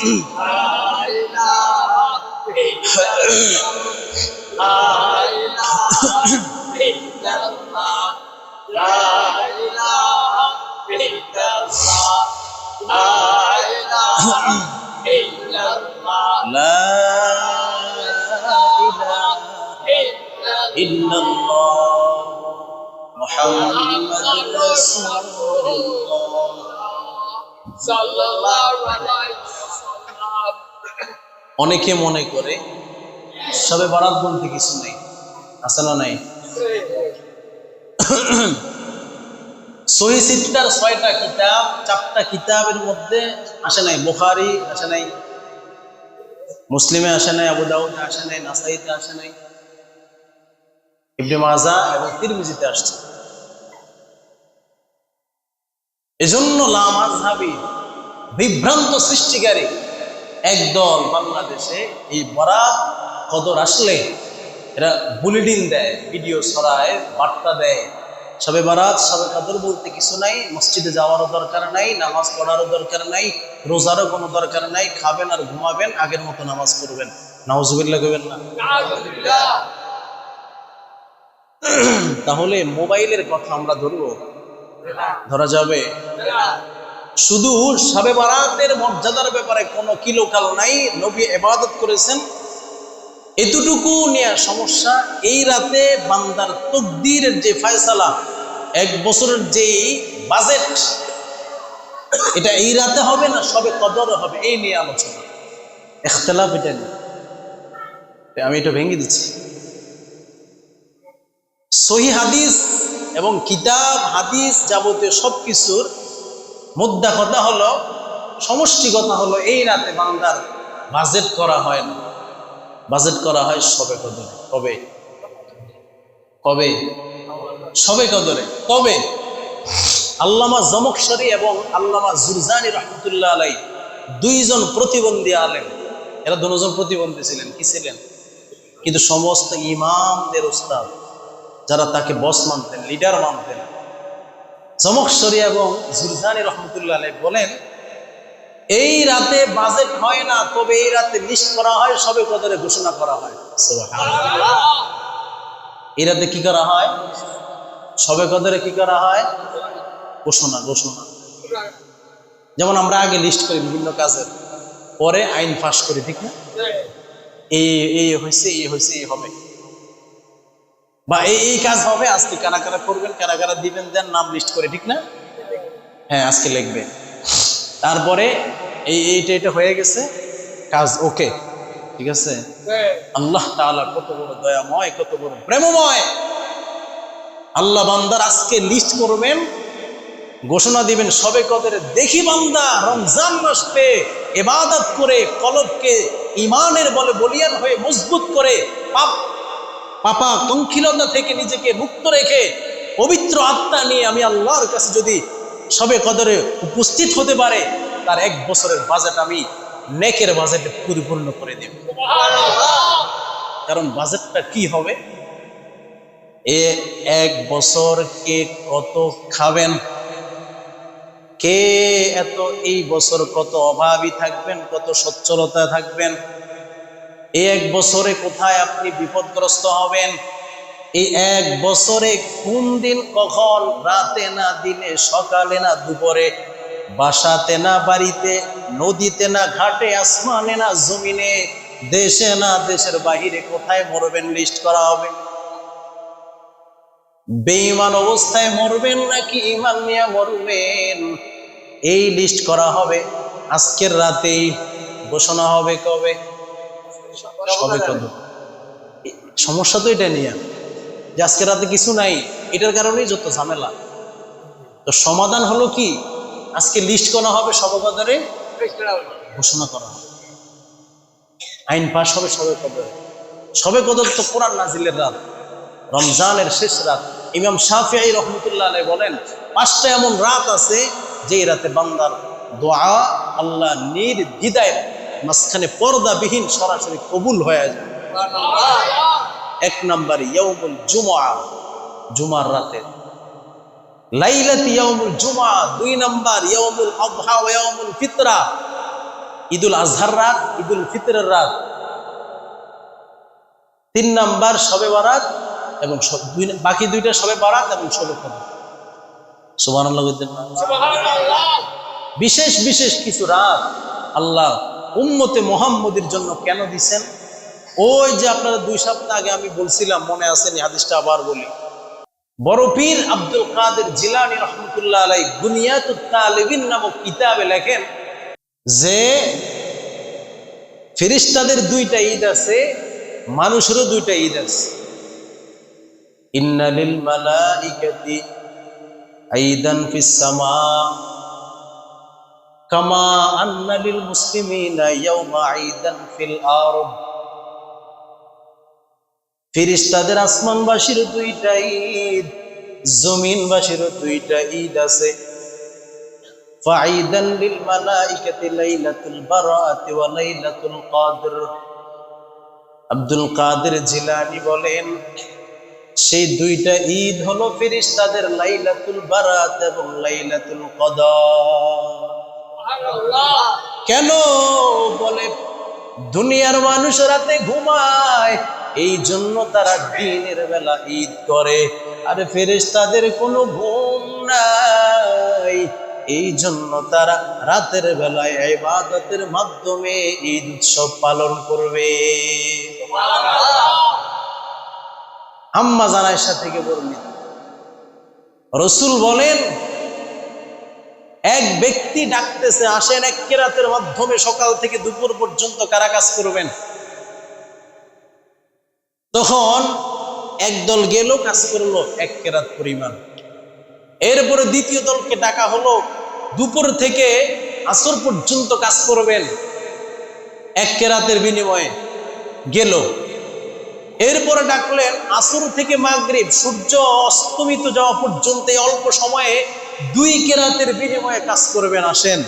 لا إله إلا الله محمد رسول الله সাল্লাল্লাহু আলাইহি ওয়াসাল্লাম। অনেকে মনে করে শবে বরাত বলতে কিছু নেই, আছে না নাই? সহিহ সিত্তার 6টা কিতাব, 4টা কিতাবের মধ্যে আসে নাই। বুখারী আসে নাই, মুসলিমে আসে নাই, আবু দাউদে আসে নাই, নাসাইতে আসে নাই, ইবনে মাজাহ এবং তিরমিজিতে আসছে। এজন্য লা মাযহাবী বিভ্রান্ত সৃষ্টিকারী একদল বাংলাদেশে এই বরাত কদর আসলে এরা বুলেটিন দেয়, ভিডিও ছড়ায়, বার্তা দেয়। শবে বরাত শবে কদর বলতে কিছু নাই, মসজিদে যাওয়ারও দরকার নাই, নামাজ পড়ারও দরকার নাই, রোজারও কোনো দরকার নাই, খাবেন আর ঘুমাবেন, আগের মতো নামাজ পড়বেন। নাউজুবিল্লাহ কইবেন না? তাহলে মোবাইলের কথা আমরা ধরবো? ধরা যাবে? শুধু শবে বরাতের মর্যাদার ব্যাপারে কোনো কিলোকাল নাই, নবী ইবাদত করেছেন, এতটুকু নিয়ে সমস্যা। এই রাতে বান্দার তাকদীরের যে ফয়সালা, এক বছরের যে বাজেট, এটা এই রাতে হবে না শবে কদরে হবে, এই নিয়ে আলোচনা, ইখতিলাফ এটা নিয়ে। আমি এটা ভেঙে দিচ্ছি। সহিহ হাদিস এবং কিতাব হাদিস যাবতীয় সবকিছুর মুদ্রা কথা হলো, সমষ্টি কথা হলো, এই রাতে বান্দার বাজেট করা হয় না, বাজেট করা হয় শবে কদরে। কবে? কবে? শবে কদরে। তবে আল্লামা জমখশরী এবং আল্লামা জুরজানি রহমতুল্লাহ আলাই, দুইজন প্রতিবন্ধী আলেম, এরা দুজন প্রতিবন্ধী ছিলেন। কি ছিলেন? কিন্তু সমস্ত ইমামদের উস্তাদ, যারা তাকে বস মানতেন, লিডার মানতেন, জমখশরী এবং জুরজানি রহমতুল্লাহ আলাই বলেন, এই রাতে বাজেট হয় না, তবে এই রাতে লিস্ট করা হয়, শবে কদরে ঘোষণা করা হয়। সুবহানাল্লাহ। এই রাতে কি করা হয়? শবে কদরে কি করা হয়? ঘোষণা। যেমন আমরা আগে লিস্ট করি বিভিন্ন কাজের, পরে আইন পাস করি, ঠিক না? এই হয়েছে, এই হয়েছে, এই হবে, বা এই কাজ হবে, আজকে কারা কারা করবেন, কারা কারা দিবেন, দেন নাম লিস্ট করে, ঠিক না? হ্যাঁ, আজকে লিখবে। তারপরে এইটা হয়ে গেছে, কাজ ওকে, ঠিক আছে। আল্লাহ তাআলা কত বড় দয়াময়, কত বড় প্রেমময়। আল্লাহ বান্দার আজকে লিস্ট করবেন, ঘোষণা দিবেন শবে কদরে। দেখি বান্দা রমজান মাস পেয়ে ইবাদত করে, কলবকে ঈমানের বলে বলিয়ান হয়ে মজবুত করে, পাপা কঙ্কিলতা থেকে নিজেকে মুক্ত রেখে পবিত্র আত্মা নিয়ে আমি আল্লাহর কাছে যদি শবে কদরে উপস্থিত হতে পারে, তার এক বছরের বাজেট আমি নেকের বাজেটে পরিপূর্ণ করে দেব। কারণ বাজেটটা কি হবে? এক বছর কে কত খাবেন, কে এত এই বছর কত অভাবী থাকবেন, কত সচ্ছলতা থাকবেন, এই এক বছরে কোথায় আপনি বিপদগ্রস্ত হবেন, এই এক বছরে কোন দিন কখন, রাতে না দিনে, সকালে না দুপুরে, বাসাতে না বাড়িতে, নদীতে না ঘাটে, আসমানে না জমিনে, দেশে না দেশের বাহিরে কোথায় মরবেন লিস্ট করা হবে। বেঈমান অবস্থায় মরবেন নাকি ঈমান নিয়ে মরবেন, এই লিস্ট করা হবে। আজকের রাতেই ঘোষণা হবে। কবে? সবে কদর। সমস্যা তো এটা নিয়ে যে আজকের রাতে কিছু নাই, এটার কারণেই যত ঝামেলা। তো সমাধান হলো কি? আজকে লিস্ট করা হবে, শবে কদরে ঘোষণা করা হবে, আইন পাস হবে শবে কদরে। শবে কদর তো কোরআন নাজিলের রাত, রমজানের শেষ রাত। ইমাম শাফিঈ রহমতুল্লাহ আলাইহি বলেন, 5টা এমন রাত আছে যে রাতে বান্দার দোয়া আল্লাহ নির্দ্বিধায় মাঝখানে পর্দাবিহীন সরাসরি কবুল হয়ে যায়। 1 নম্বর ইয়াউমুল জুমআ, জুমার রাতে, লাইলাতি ইয়াউমুল জুমআ। 2 নম্বর ইয়াউমুল আযহা ওয়া ইয়াউমুল ফিতরা, ঈদুল আজহার রাত, ঈদুল ফিতরের রাত, 3 নাম্বার শবে বারাত এবং বাকি 2টা শবে বারাত এবং শবে কদর। সুবহানাল্লাহ। বিশেষ বিশেষ কিছু রাত আল্লাহ উম্মতে মুহাম্মদের জন্য কেন দিছেন? ওই যে আপনারা 2 সপ্তাহ আগে আমি বলছিলাম, মনে আছেন? হাদিসটা আবার বলি। বড় পীর আব্দুল কাদের জিলানী রাহমাতুল্লাহ আলাইহি বুনিয়াতুত তালিবিন নামক কিতাবে লেখেন যে ফেরেশতাদের 2টা ঈদ আছে, মানুষেরও 2টা ঈদ আছে। ইন্না লিল মালাইকাতি ঈদান ফিস সামা কামা আন্না লিল মুসলিমিনা ইয়াওমা ঈদান ফিল আরদ। ফেরেশতাদের আসমানবাসীর 2টা ঈদ, জমিনবাসীর 2টা ঈদ আছে। ফাঈদান লিল মালাইকাতি লাইলাতুল বারাআতি ওয়া লাইলাতুল কদর। আব্দুল কাদের জিলানী বলেন সেই 2টা ঈদ হলো ফেরেশতাদের লাইলাতুল বারাত এবং লাইলাতুল কদর। সুবহানাল্লাহ। কেন? বলে দুনিয়ার মানুষ রাতে ঘুমায়, এই জন্য তারা দিনের বেলা ঈদ করে। আরে ফেরেশতাদের কোনো ঘুম নাই, এই জন্য তারা রাতের বেলায় ইবাদতের মাধ্যমে ঈদ উৎসব পালন করবে। আম্মা জান আয়েশা থেকে বর্ণিত, রাসূল বলেন এক ব্যক্তি ডাকতেছে, আসেন এক কেরাতের মাধ্যমে সকাল থেকে দুপুর পর্যন্ত কারা কাজ করবেন। তখন একদল গেল, কাজ করলো 1 কেরাত পরিমাণ। এরপরে দ্বিতীয় দলকে ডাকা হলো, দুপুর থেকে আসর পর্যন্ত কাজ করবেন 1 কেরাতের বিনিময়ে। গেল। এরপরে ডাকলেন আসর থেকে মাগরিব সূর্য অস্তমিত যাওয়া পর্যন্ত অল্প সময়ে 2 কেরাতের বিনিময়ে কাজ করবেন, আসেন।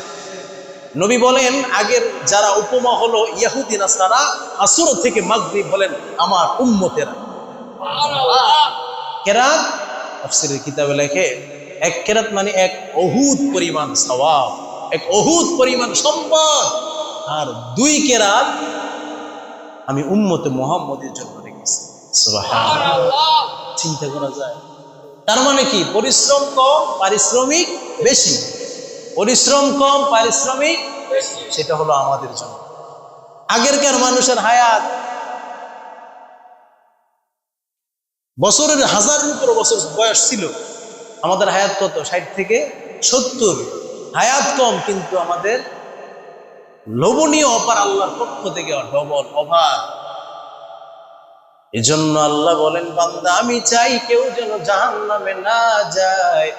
নবী বলেন আগের যারা উপমা হলো ইহুদি নাসারা, আসর থেকে মাগরিব বলেন আমার উম্মতেরা। কেরাত তাফসীরের কিতাবে লেখে 1 কেরাত মানে 1 উহুদ পরিমাণ সওয়াব, 1 উহুদ পরিমাণ সম্পদ। আর 2 কেরাত আমি উম্মতে মুহাম্মদের জন্য রেখেছি। সুবহানাল্লাহ। চিন্তা করা যায়? তার মানে কি? পরিশ্রম কম, পারিশ্রমিক বেশি। পরিশ্রম কম, পারিশ্রমিক বেশি। সেটা হলো আমাদের জন্য। আগেরকার মানুষের হায়াত বছরের 1000-এর উপর বছর বয়স ছিল। আমাদের হায়াত কত? 60 থেকে 70। হায়াত কম, কিন্তু আমাদের লোভনীয় অপার আল্লাহর পক্ষ থেকে ডবল ওভার। এজন্য আল্লাহ বলেন, বান্দা আমি চাই কেউ যেন জাহান্নামে না যায়,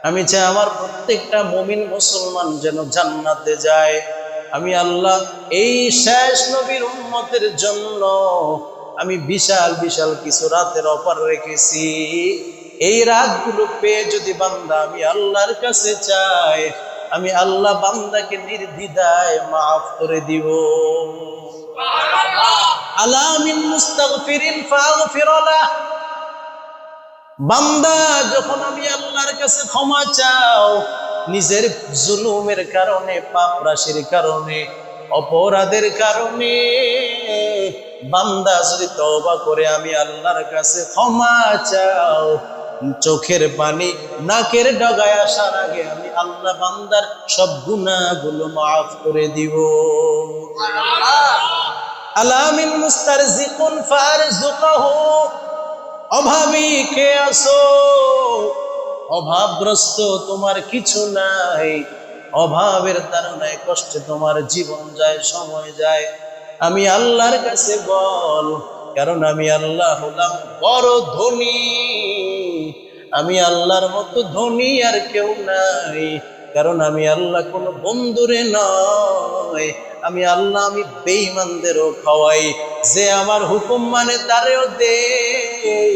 আমি চাই আমার প্রত্যেকটা মুমিন মুসলমান যেন জান্নাতে যায়। আমি আল্লাহ এই শেষ নবীর উম্মতের জন্য আমি বিশাল বিশাল কিছু রাতের অফার রেখেছি। এই রাতগুলো পেয়ে যদি বান্দা আমি আল্লাহর কাছে চাই, আমি আল্লাহ বান্দাকে নির্দ্বিধায় মাফ করে দিব। আলা মিন মুস্তাগফিরিন ফাগফির লাহ। বান্দা যখন আমি আল্লাহর কাছে ক্ষমা চাও, নিজের জুলুমের কারণে, পাপ রাশির কারণে, অপরাধের কারণে, বান্দা যদি তওবা করে আমি আল্লাহর কাছে ক্ষমা চাও, চোখের পানি নাকের ডগায় আসার আগে আমি আল্লাহ বান্দার সব গুনাহগুলো মাফ করে দিব। আলা মিন মুস্তারজিকুন ফারজুকহু। অভাবী কে আছো? অভাবগ্রস্ত তোমার কিছু নাই, অভাবের তাড়নায় কষ্টে তোমার জীবন যায়, সময় যায়, আমি আল্লাহর কাছে বল, কারণ আমি আল্লাহ হলাম বড় ধনী। আমি আল্লাহর মতো ধনী আর কেউ নাই, কারণ আমি আল্লাহ কোনো বন্ধুরে নয়। আমি আল্লাহ আমি বেঈমানদেরও খাওয়াই, যে আমার হুকুম মানে তারেও দেই,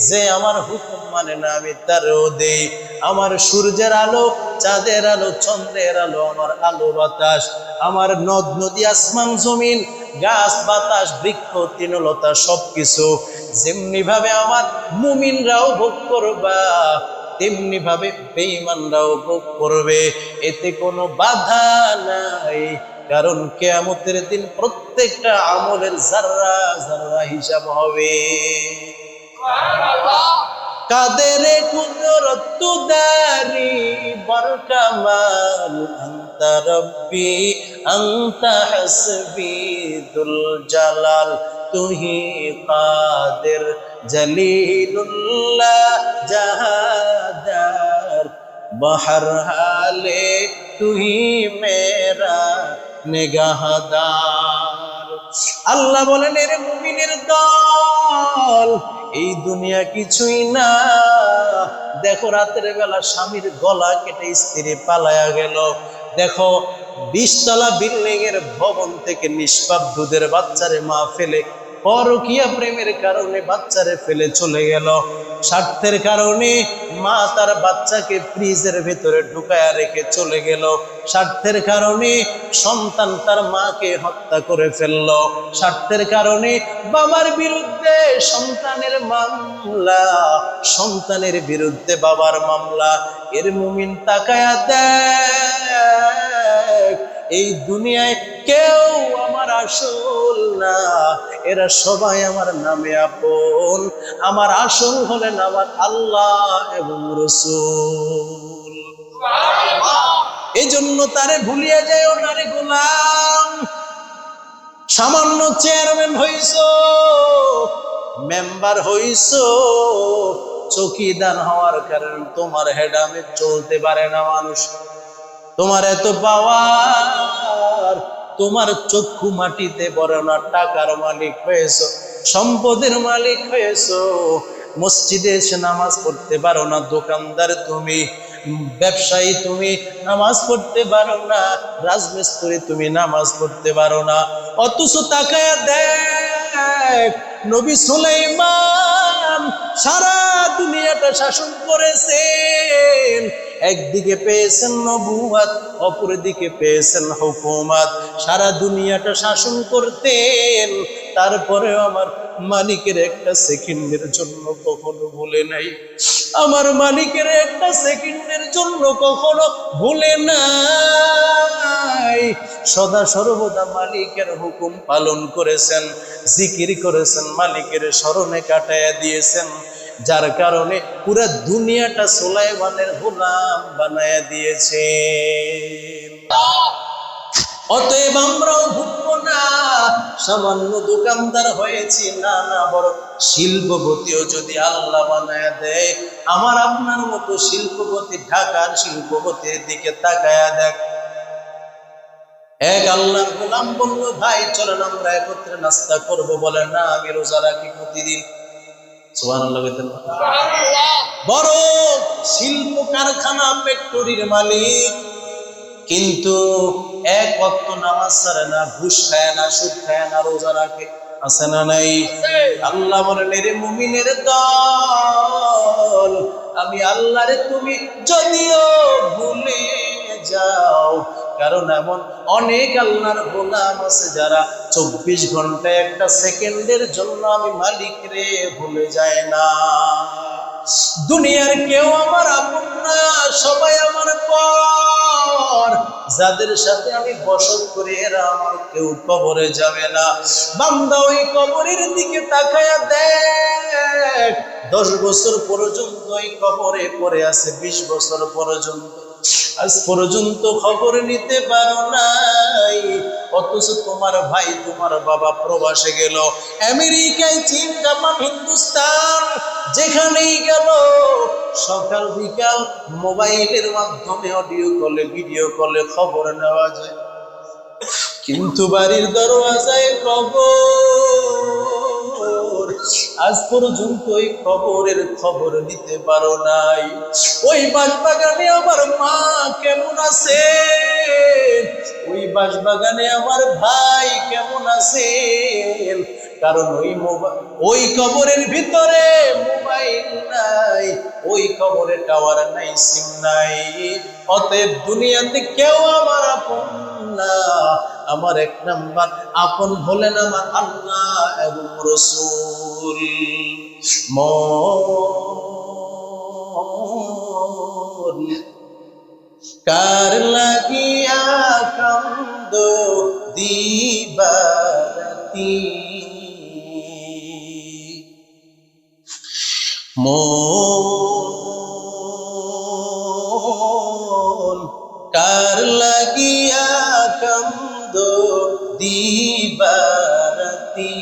যে আমার হুকুম মানে না আমি তারেও দেই। আমার সূর্যের আলো, চাঁদের আলো, চন্দ্রের আলো, আমার আলো বাতাস, আমার নদ নদী, আসমান জমিন, গাছ বাতাস, বৃক্ষ তৃণলতা, সবকিছু যেমনি ভাবে আমার মুমিনরাও ভোগ করবা, তেমনি ভাবে বেঈমানরাও ভোগ করবে। এতে কোনো বাধা নাই, কারণ কিয়ামতের দিন প্রত্যেকটা আমলের যাররা যাররা হিসাব হবে। কাদের কুদরত তুদারি বরকামাল আনতা রব্বি আনতা হাসবি দুল জালাল তুহি কাদের জলিলুল্লাহ জাহাদার বহর হালে তুহি মেরা নিগাহদার। আল্লাহ বলেন, এর মুমিনের দল, এই দুনিয়া কিছুই না। দেখো রাতের বেলা স্বামীর গলা কেটে স্ত্রী পালায়া গেল। দেখো 20 তলা বিল্ডিং এর ভবন থেকে নিষ্পাপ দুধের বাচ্চারে মা ফেলে পরকীয়া প্রেমের কারণে বাচ্চারে ফেলে চলে গেল। স্বার্থের কারণে মা তার বাচ্চাকে ফ্রিজের ভেতরে ঢুকায়া রেখে চলে গেল। স্বার্থের কারণে সন্তান তার মাকে হত্যা করে ফেলল। স্বার্থের কারণে বাবার বিরুদ্ধে সন্তানের মামলা, সন্তানের বিরুদ্ধে বাবার মামলা। এর মুমিন তাকায়া দেখ, এই দুনিয়ায় কেউ আমার আসল না, এরা সবাই আমার নামে আপন। আমার আসল হলেন আমার আল্লাহ এবং রাসূল। এই জন্য তারে ভুলিয়া যাও না রে গোলাম। সামান্য চেয়ারম্যান হইছো, মেম্বার হইছো, চৌকিদার হওয়ার কারণে তোমার হেডামে চলতে পারে না মানুষ। তোমার এত পাওয়ার, তোমার চক্ষু মাটিতে পড়ে না, টাকার মালিক হয়েছো, সম্পদের মালিক হয়েছো, মসজিদে এসে নামাজ পড়তে পারো না, দোকানদার তুমি, ব্যবসায়ী তুমি, নামাজ পড়তে পারো না, রাজমিস্ত্রি তুমি, নামাজ পড়তে পারো না। অথচ তাকায়া দেখ, নবী সুলাইমান সারা দুনিয়াটা শাসন করেছেন। একদিকে পেয়েছেন নবুয়ত, অপর দিকে পেয়েছেন হুকুমত। সারা দুনিয়াটা শাসন করতেন, তারপরেও আমার মালিকের একটা সেকেন্ডের জন্য কখনো ভুলে নাই। আমার মালিকের একটা সেকেন্ডের জন্য কখনো ভুলে নাই। সদা সর্বদা মালিকের হুকুম পালন করেছেন, জিকির করেছেন, মালিকের স্মরণে কাটাইয়া দিয়েছেন, যার কারণে পুরা দুনিয়াটা সুলাইমানের গোলাম বানায়া দিয়েছে। অতএব আমরাও ভুগবো না সামান্য দোকানদার হয়েছি, না না, বড় শিল্পপতিও যদি আল্লাহ বানায়া দেয়, আমার আপনার মতো শিল্পপতি, ঢাকার শিল্পপতির দিকে তাকায়া দেখ। এক আল্লাহর গোলাম বলল, ভাই চলেন আমরা একত্রে নাস্তা করব। বলে না, আমি রোজা রাখি প্রতিদিন। সুবহানাল্লাহ বলতেন। বড় শিল্প কারখানা ফ্যাক্টরির মালিক, কিন্তু এক ওয়াক্ত নামাজ ছাড়ে না, ঘুষ খায় না, সুদ খায় না, রোজা রাখে। আছে না নাই? আল্লাহ বলেন, রে মুমিনের দল, আমি আল্লাহরে তুমি যদিও ভুলে যাও, কারণ এমন অনেক আল্লাহর গোলাম আছে যারা 24 ঘন্টায় একটা সেকেন্ডের জন্য আমি মালিক রে ভুলে যায় না। দুনিয়ার কেউ আমার আপন না, সবাই আমার পর। যাদের সাথে আমি বসত করি এরা আমার কেউ কবরে যাবে না। বান্দা ওই কবরের দিকে তাকায়া দেখ, 10 বছর পর্যন্ত ওই কবরে পড়ে আছে, 20 বছর পর্যন্ত, আজ পর্যন্ত খবর নিতে পারো নাই। অথচ তোমার ভাই, তোমার বাবা প্রবাসে গেল, আমেরিকায়, চীন, জাপান, হিন্দুস্তান, যেখানেই গেল, সকাল বিকাল মোবাইলের মাধ্যমে অডিও কলে, ভিডিও কলে খবর নেওয়া যায়। কিন্তু বাড়ির দরওয়াজায় কবর, আজ পর্যন্ত ওই কবরের খবর নিতে পারো নাই। ওই বাঁশবাগানে আমার মা কেমন আছে, ওই বাঁশবাগানে আমার ভাই কেমন আছে, কারণ ওই কবরের ভিতরে মোবাইল নাই, ওই কবরে টাওয়ার নাই, সিম নাই। অতএব দুনিয়াতে কেউ আমার আপন না, আমার এক নাম্বার আপন হলেন আমার আল্লাহ এবং রাসূল। মন কার লাগিয়া কান্দো দিবারাতি মন কার লাগিয়া কান্দ দিবারাতি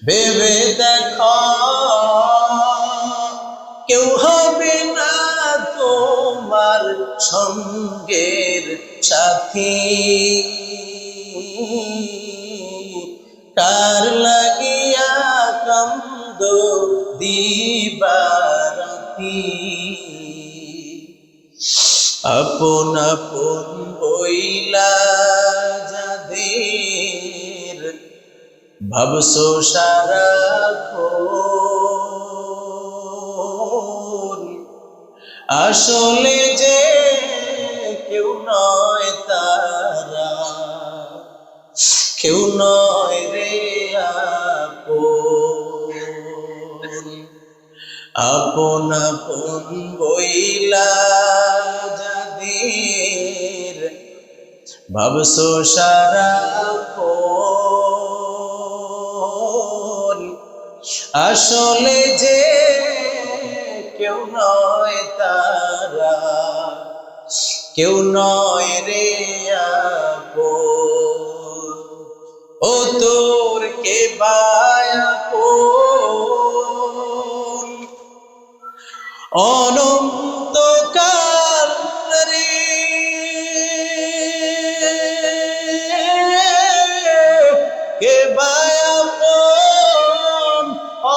ভেবে দেখো কেউ হবে না তোমার সঙ্গের সাথী কার লাগিয়া কান্দ দিবারাতি আপন আপন বইলা যাদের ভাবছো সারাক্ষণ আসলে যে কেউ নয় তারা কেউ নয় রে আপন আপন আপন বইলা যাদের ভাবছো সারাক্ষণ আসলে যে কেউ নয় তারা কেউ নয় রে আপন ও তোর কে বায়াপন অনন্তকাল রে কে বায়াপন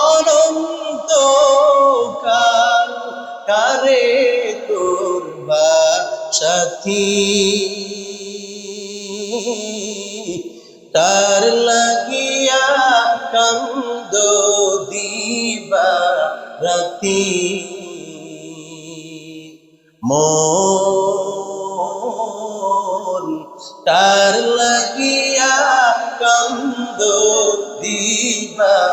অনন্তকাল কারে তোর বা সাথী কার লাগিয়া কান্দ দিবারাতি মন কার লাগিয়া কান্দ দিবারাতি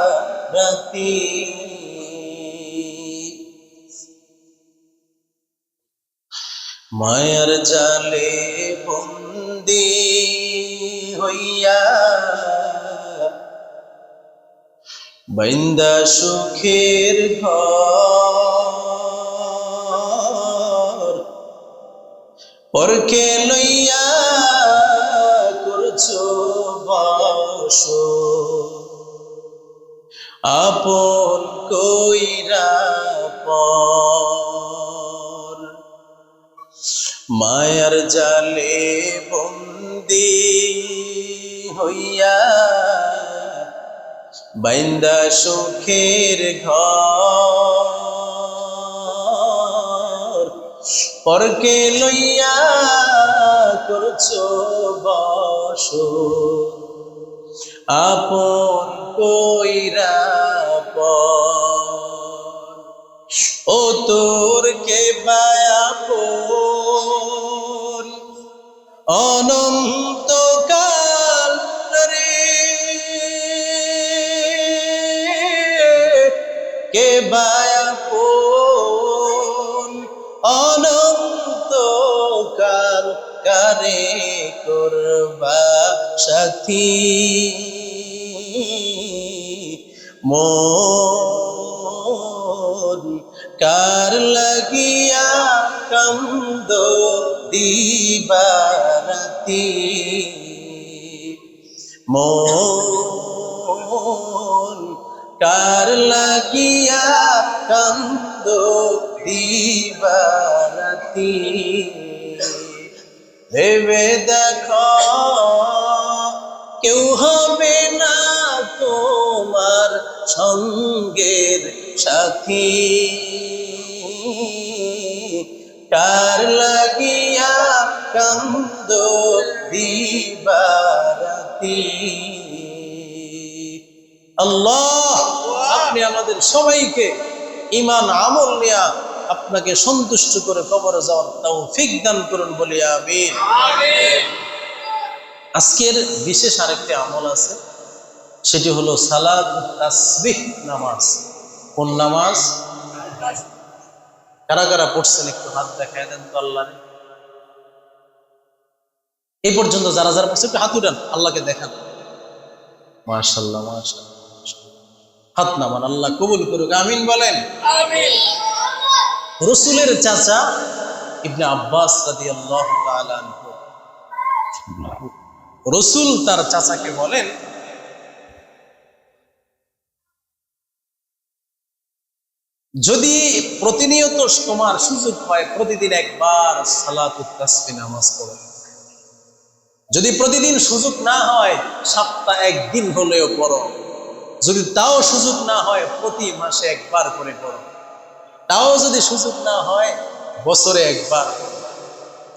মায়ার জালে বন্দী হইয়া বাইন্দা সুখের ঘর পরকে লইয়া করছো বস আপন কইরা পর মায়ার জালে বন্দী হইয়া বাইন্দা সুখের ঘর পরকে লইয়া করছো বস আপন কইরা পর ও তোর কে বায়াপন অনন্তকাল রে কে বায়াপন অনন্তকাল কারে করবা সাথী মন কার লাগিয়া কান্দ দিবারাতি মন কার লাগিয়া কান্দ দিবারাতি ভেবে দেখো কেউ হবে না তোমার সঙ্গের সাথী কার লাগিয়া কান্দ দিবারাতি আল্লাহ আপনি আমাদের সবাইকে ঈমান আমল নিয়া আপনাকে সন্তুষ্ট করে কবরে যাওয়ার তৌফিক দান করুন বলি আমিন। আজকের বিশেষ আরেকটি আমল আছে, সেটি হলো সালাত তাসবিহ নামাজ। কোন নামাজ? কারা কারা পড়ছেন একটু হাত দেখায় দেন তো আল্লাহ। এই পর্যন্ত যারা যারা পড়ছে একটু হাত উঠান, আল্লাহকে দেখান। মাশাআল্লাহ মাশাআল্লাহ, হাত নামান, আল্লাহ কবুল করুক, আমিন বলেন। রসুলের চাচা ইবনে আব্বাস রাদিয়াল্লাহু তাআলা আনহু, রসুল তার চাচাকে বলেন, যদি প্রতিনিয়ত তোমার সুযোগ হয় প্রতিদিন একবার সালাতুত তাসবিহ নামাজ পড়ো, যদি প্রতিদিন সুযোগ না হয় সপ্তাহে একদিন হলেও পড়ো, যদি তাও সুযোগ না হয় প্রতি মাসে একবার করে পড়ো, তাও যদি সুযোগ না হয় বছরে একবার,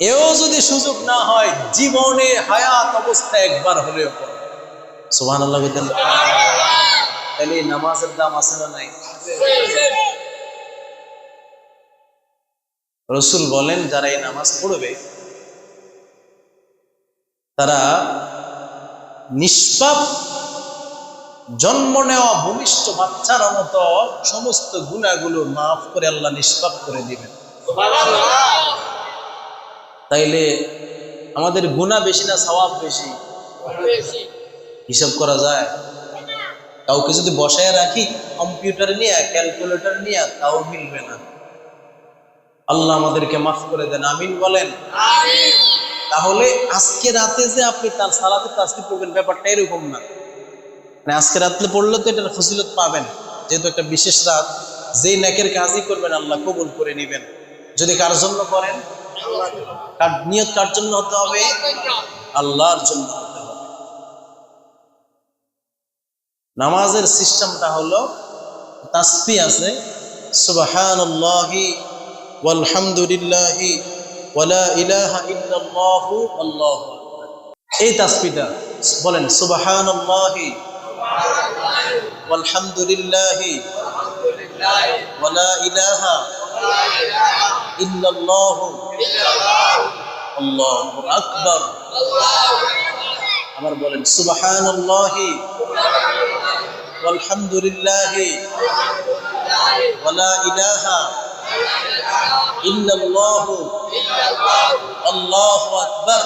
এও যদি সুযোগ না হয় জীবনে হায়াত অবস্থায় একবার হলেও পড়ো। সুবহানাল্লাহ বলেন। তাহলে নামাজের দাম আছে না নাই? রসুল বলেন যারা এই নামাজ পড়বে তারা নিষ্পাপ জন্ম নেওয়া ভূমিষ্ঠ বাচ্চার মতো সমস্ত গুনাহগুলো মাফ করে আল্লাহ নিষ্পাপ করে দিবেন। তাইলে আমাদের গুনাহ বেশি না সওয়াব বেশি? হিসাব করা যায়? কাউকে যদি বসায় রাখি কম্পিউটার নিয়ে ক্যালকুলেটর নিয়ে তাও মিলবে না। আল্লাহ আমাদেরকে মাফ করে দেন, আমিন বলেন। তাহলে আজকে রাতে যে আপনি তার সালাতে তাসবিহ পড়বেন ব্যাপারটা এরকম না, মানে আজকে রাতে পড়লে তো এটার ফজিলত পাবেন, যেহেতু একটা বিশেষ রাত, যেই নেকের কাজই করবেন আল্লাহ কবুল করে নেবেন। যদি কার জন্য করেন, কার নিয়ত কার জন্য হতে হবে? আল্লাহর জন্য হতে হবে। নামাজের সিস্টেমটা হলো তাসবিহ আছে, সুবহানাল্লাহি ওয়ালহামদুলিল্লাহি ওয়ালা ইলাহা ইল্লাল্লাহু আল্লাহু আকবার। এই তাসবিহটা বলেন, সুবহানাল্লাহি ওয়ালহামদুলিল্লাহি ওয়ালা ইলাহা ইল্লাল্লাহু আল্লাহু আকবার। আবার বলেন, সুবহানাল্লাহি ওয়ালহামদুলিল্লাহি ওয়ালা ইলাহা ইল্লাল্লাহু আল্লাহু আকবার।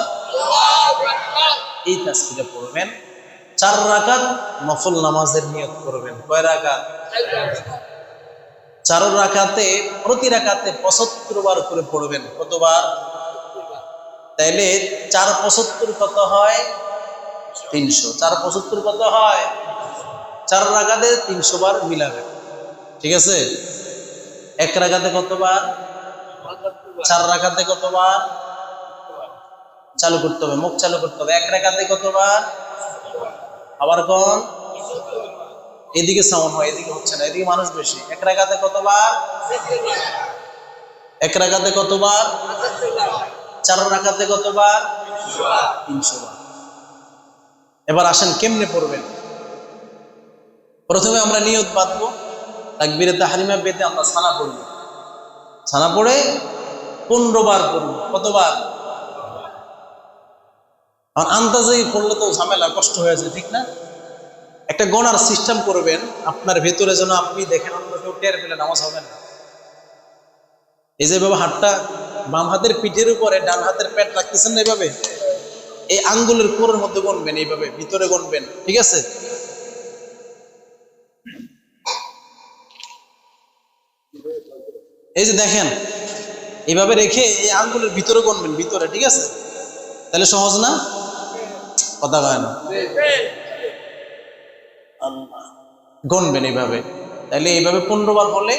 এই তাসবিহটা পড়বেন। 4 রাকাত নফল নামাজের নিয়ত করবেন। কয় রাকাত? 4 রাকাতে প্রতি রাকাতে 75 বার করে পড়বেন। কতবার? তাইলে 4 75 কত হয়? 300। 4 75 কত হয়? 4 রাকাতে 300 বার মিলাবেন। ঠিক আছে? 1 রাকাতে কতবার? 4 রাকাতে কতবার? চালু করতে হবে, মুখ চালু করতে হবে। 1 রাকাতে কতবার? আবার কোন? এদিকে সাউন্ড হয়, এদিকে হচ্ছে না, এদিকে মানুষ বেশি। 1 রাকাতে কতবার? 1 রাকাতে কতবার? 4 রাকাতে কতবার? 300 বার। এবার আসেন কেমনে পড়বেন। প্রথমে আমরা নিয়ত বাঁধবো, তাকবীরে তাহরিমা বেঁধে আমরা সানা পড়বো। সানা পড়ে 15 বার পড়বো। কতবার? আর আন্দাজে পড়লে তো ঝামেলা, কষ্ট হয়ে যায়, ঠিক না? একটা গণার সিস্টেম করবেন আপনার ভেতরে, যেন আপনি দেখেন অন্য কেউ টের পেলে নামাজ হবে না। এই যেভাবে হাতটা বাম হাতের পিঠের উপরে ডান হাতের পেট রাখতেছেন না, এইভাবে এই আঙ্গুলের কোরের মধ্যে গণবেন, এইভাবে ভিতরে গণবেন। ঠিক আছে? এই যে দেখেন, এইভাবে রেখে এই আঙ্গুলের ভিতরে গণবেন, ভিতরে। ঠিক আছে? তাহলে সহজ না? কথা কয় না? গণবেন এইভাবে। তাহলে এইভাবে 15 বার হলে,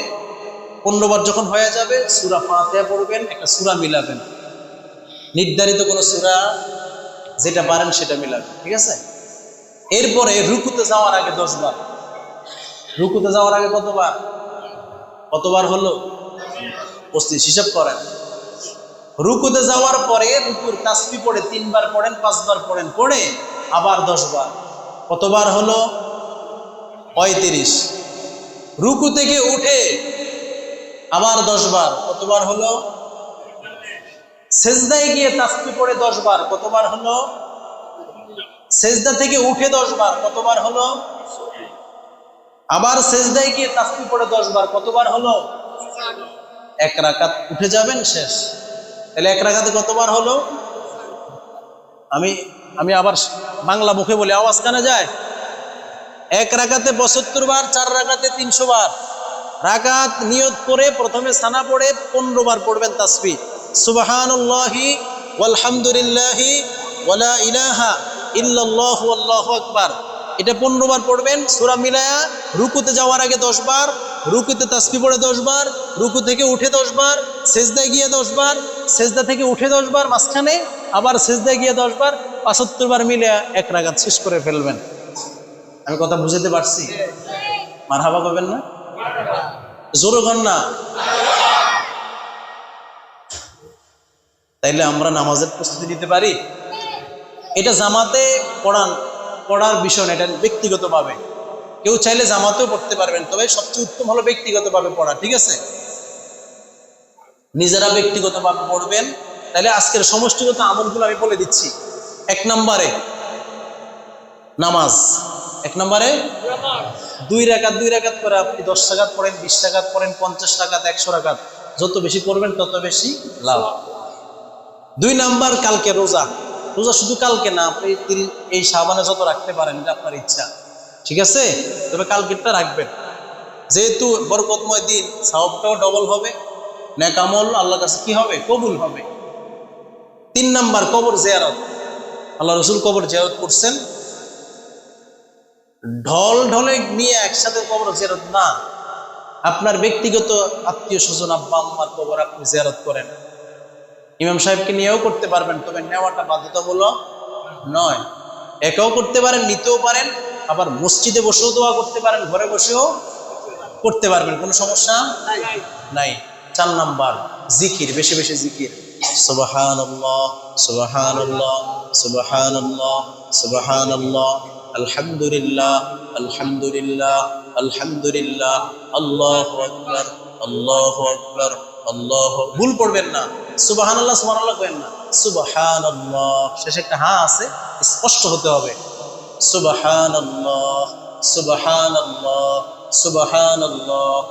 15 বার যখন হয়ে যাবে সূরা ফাতিহা পড়বেন, একটা সূরা মিলাবেন, নির্ধারিত কোনো সূরা যেটা পারেন সেটা মিলাবেন। ঠিক আছে? এরপরে রুকুতে যাওয়ার আগে 10 বার। রুকুতে যাওয়ার আগে কতবার? কতবার হলো? 25। হিসাব করেন। রুকুতে যাওয়ার পরে রুকুর তাসবিহ পড়ে 3 বার পড়েন, 5 বার পড়েন, পড়ে আবার 10 বার। কতবার হলো? 35। রুকু থেকে উঠে আবার 10 বার। কতবার হলো? সেজদায় গিয়ে তাসবিহ পড়ে 10 বার। কতবার হলো? সেজদা থেকে উঠে 10 বার। কতবার হলো? আবার সেজদায় গিয়ে তাসবিহ পড়ে 10 বার। কতবার হলো? 1 রাকাত উঠে যাবেন, শেষ। তাহলে 1 রাকাতে কতবার হলো? আমি আবার বাংলা মুখে বলি, আওয়াজ কানে যায়? এক রাকাতে ৭২ বার, 4 রাকাতে 300 বার। রাকাত নিয়ত করে প্রথমে সানা পড়ে 15 বার পড়বেন তাসবিহ, সুবহানাল্লাহি ওয়ালহামদুলিল্লাহি ওয়ালা ইলাহা ইল্লাল্লাহু আল্লাহু আকবার। এটা 15 বার পড়বেন। সূরা মিলায়া রুকুতে যাওয়ার আগে 10 বার, রুকুতে তাসবিহ পড়ে 10 বার, রুকু থেকে উঠে 10 বার, সেজদায় গিয়ে 10 বার, সেজদা থেকে উঠে 10 বার মাঝখানে, আবার সেজদায় গিয়ে 10 বার, ৭৫ বার মিলে এক রাকাত শেষ করে ফেলবেন। আমি কথা বুঝাতে পারছি? মারহাবা করবেন না? জোরে কর না। তাইলে আমরা নামাজের প্রস্তুতি নিতে পারি? এটা জামাতে পড়ার বিষয় না, এটা ব্যক্তিগতভাবে। কেউ চাইলে জামাতেও পড়তে পারবেন, তবে সবচেয়ে উত্তম হলো ব্যক্তিগতভাবে পড়া। ঠিক আছে, নিজেরা ব্যক্তিগতভাবে পড়বেন। তাহলে আজকের সমষ্টিগত আমলগুলো আমি বলে দিচ্ছি। 1 নম্বরে নামাজ, 1 নম্বরে 2 রাকাত করে আপনি 10 রাকাত পড়েন, 20 রাকাত পড়েন, 50 রাকাত, 100 রাকাত, যত বেশি করবেন তত বেশি লাভ। 2 নাম্বার কালকে রোজা। রোজা শুধু কালকে না, আপনি এই শাবানে যত রাখতে পারেন, এটা আপনার ইচ্ছা। ঠিক আছে, তবে কালকেরটা রাখবেন, যেহেতু বরকতময় দিন, সওয়াবটাও ডবল হবে, নেক আমল আল্লাহর কাছে কি হবে? কবুল হবে। 3 নাম্বার কবর জিয়ারত। আল্লাহ রাসূল কবর জিয়ারত করছেন। ঢলে নিয়ে একসাথে কবর জিয়ারত না, আপনার ব্যক্তিগত আত্মীয় স্বজন, আব্বা আম্মার কবর আপনি জিয়ারত করেন। ইমাম সাহেবকে নিয়েও করতে পারবেন, তবে নেওয়াটা বাধ্যতামূলক নয়। একাও করতে পারেন, নিতেও পারেন, আবার মসজিদে বসেও দোয়া করতে পারেন, ঘরে বসেও করতে পারবেন, কোনো সমস্যা নাই। 4 নাম্বার জিকির, বেশি বেশি জিকির। সুবহানাল্লাহ সুবহানাল্লাহ সুবহানাল্লাহ সুবহানাল্লাহ, আলহামদুলিল্লাহ আলহামদুলিল্লাহ আলহামদুলিল্লাহ, আল্লাহু আকবার আল্লাহু আকবার আল্লাহ। ভুল পড়বেন না, সুবহানাল্লাহ সুবহানাল্লাহ করেন না, সুবহানাল্লাহ শেষে একটা হা আছে, স্পষ্ট হতে হবে। সুবহানাল্লাহ সুবহানাল্লাহ সুবহানাল্লাহ।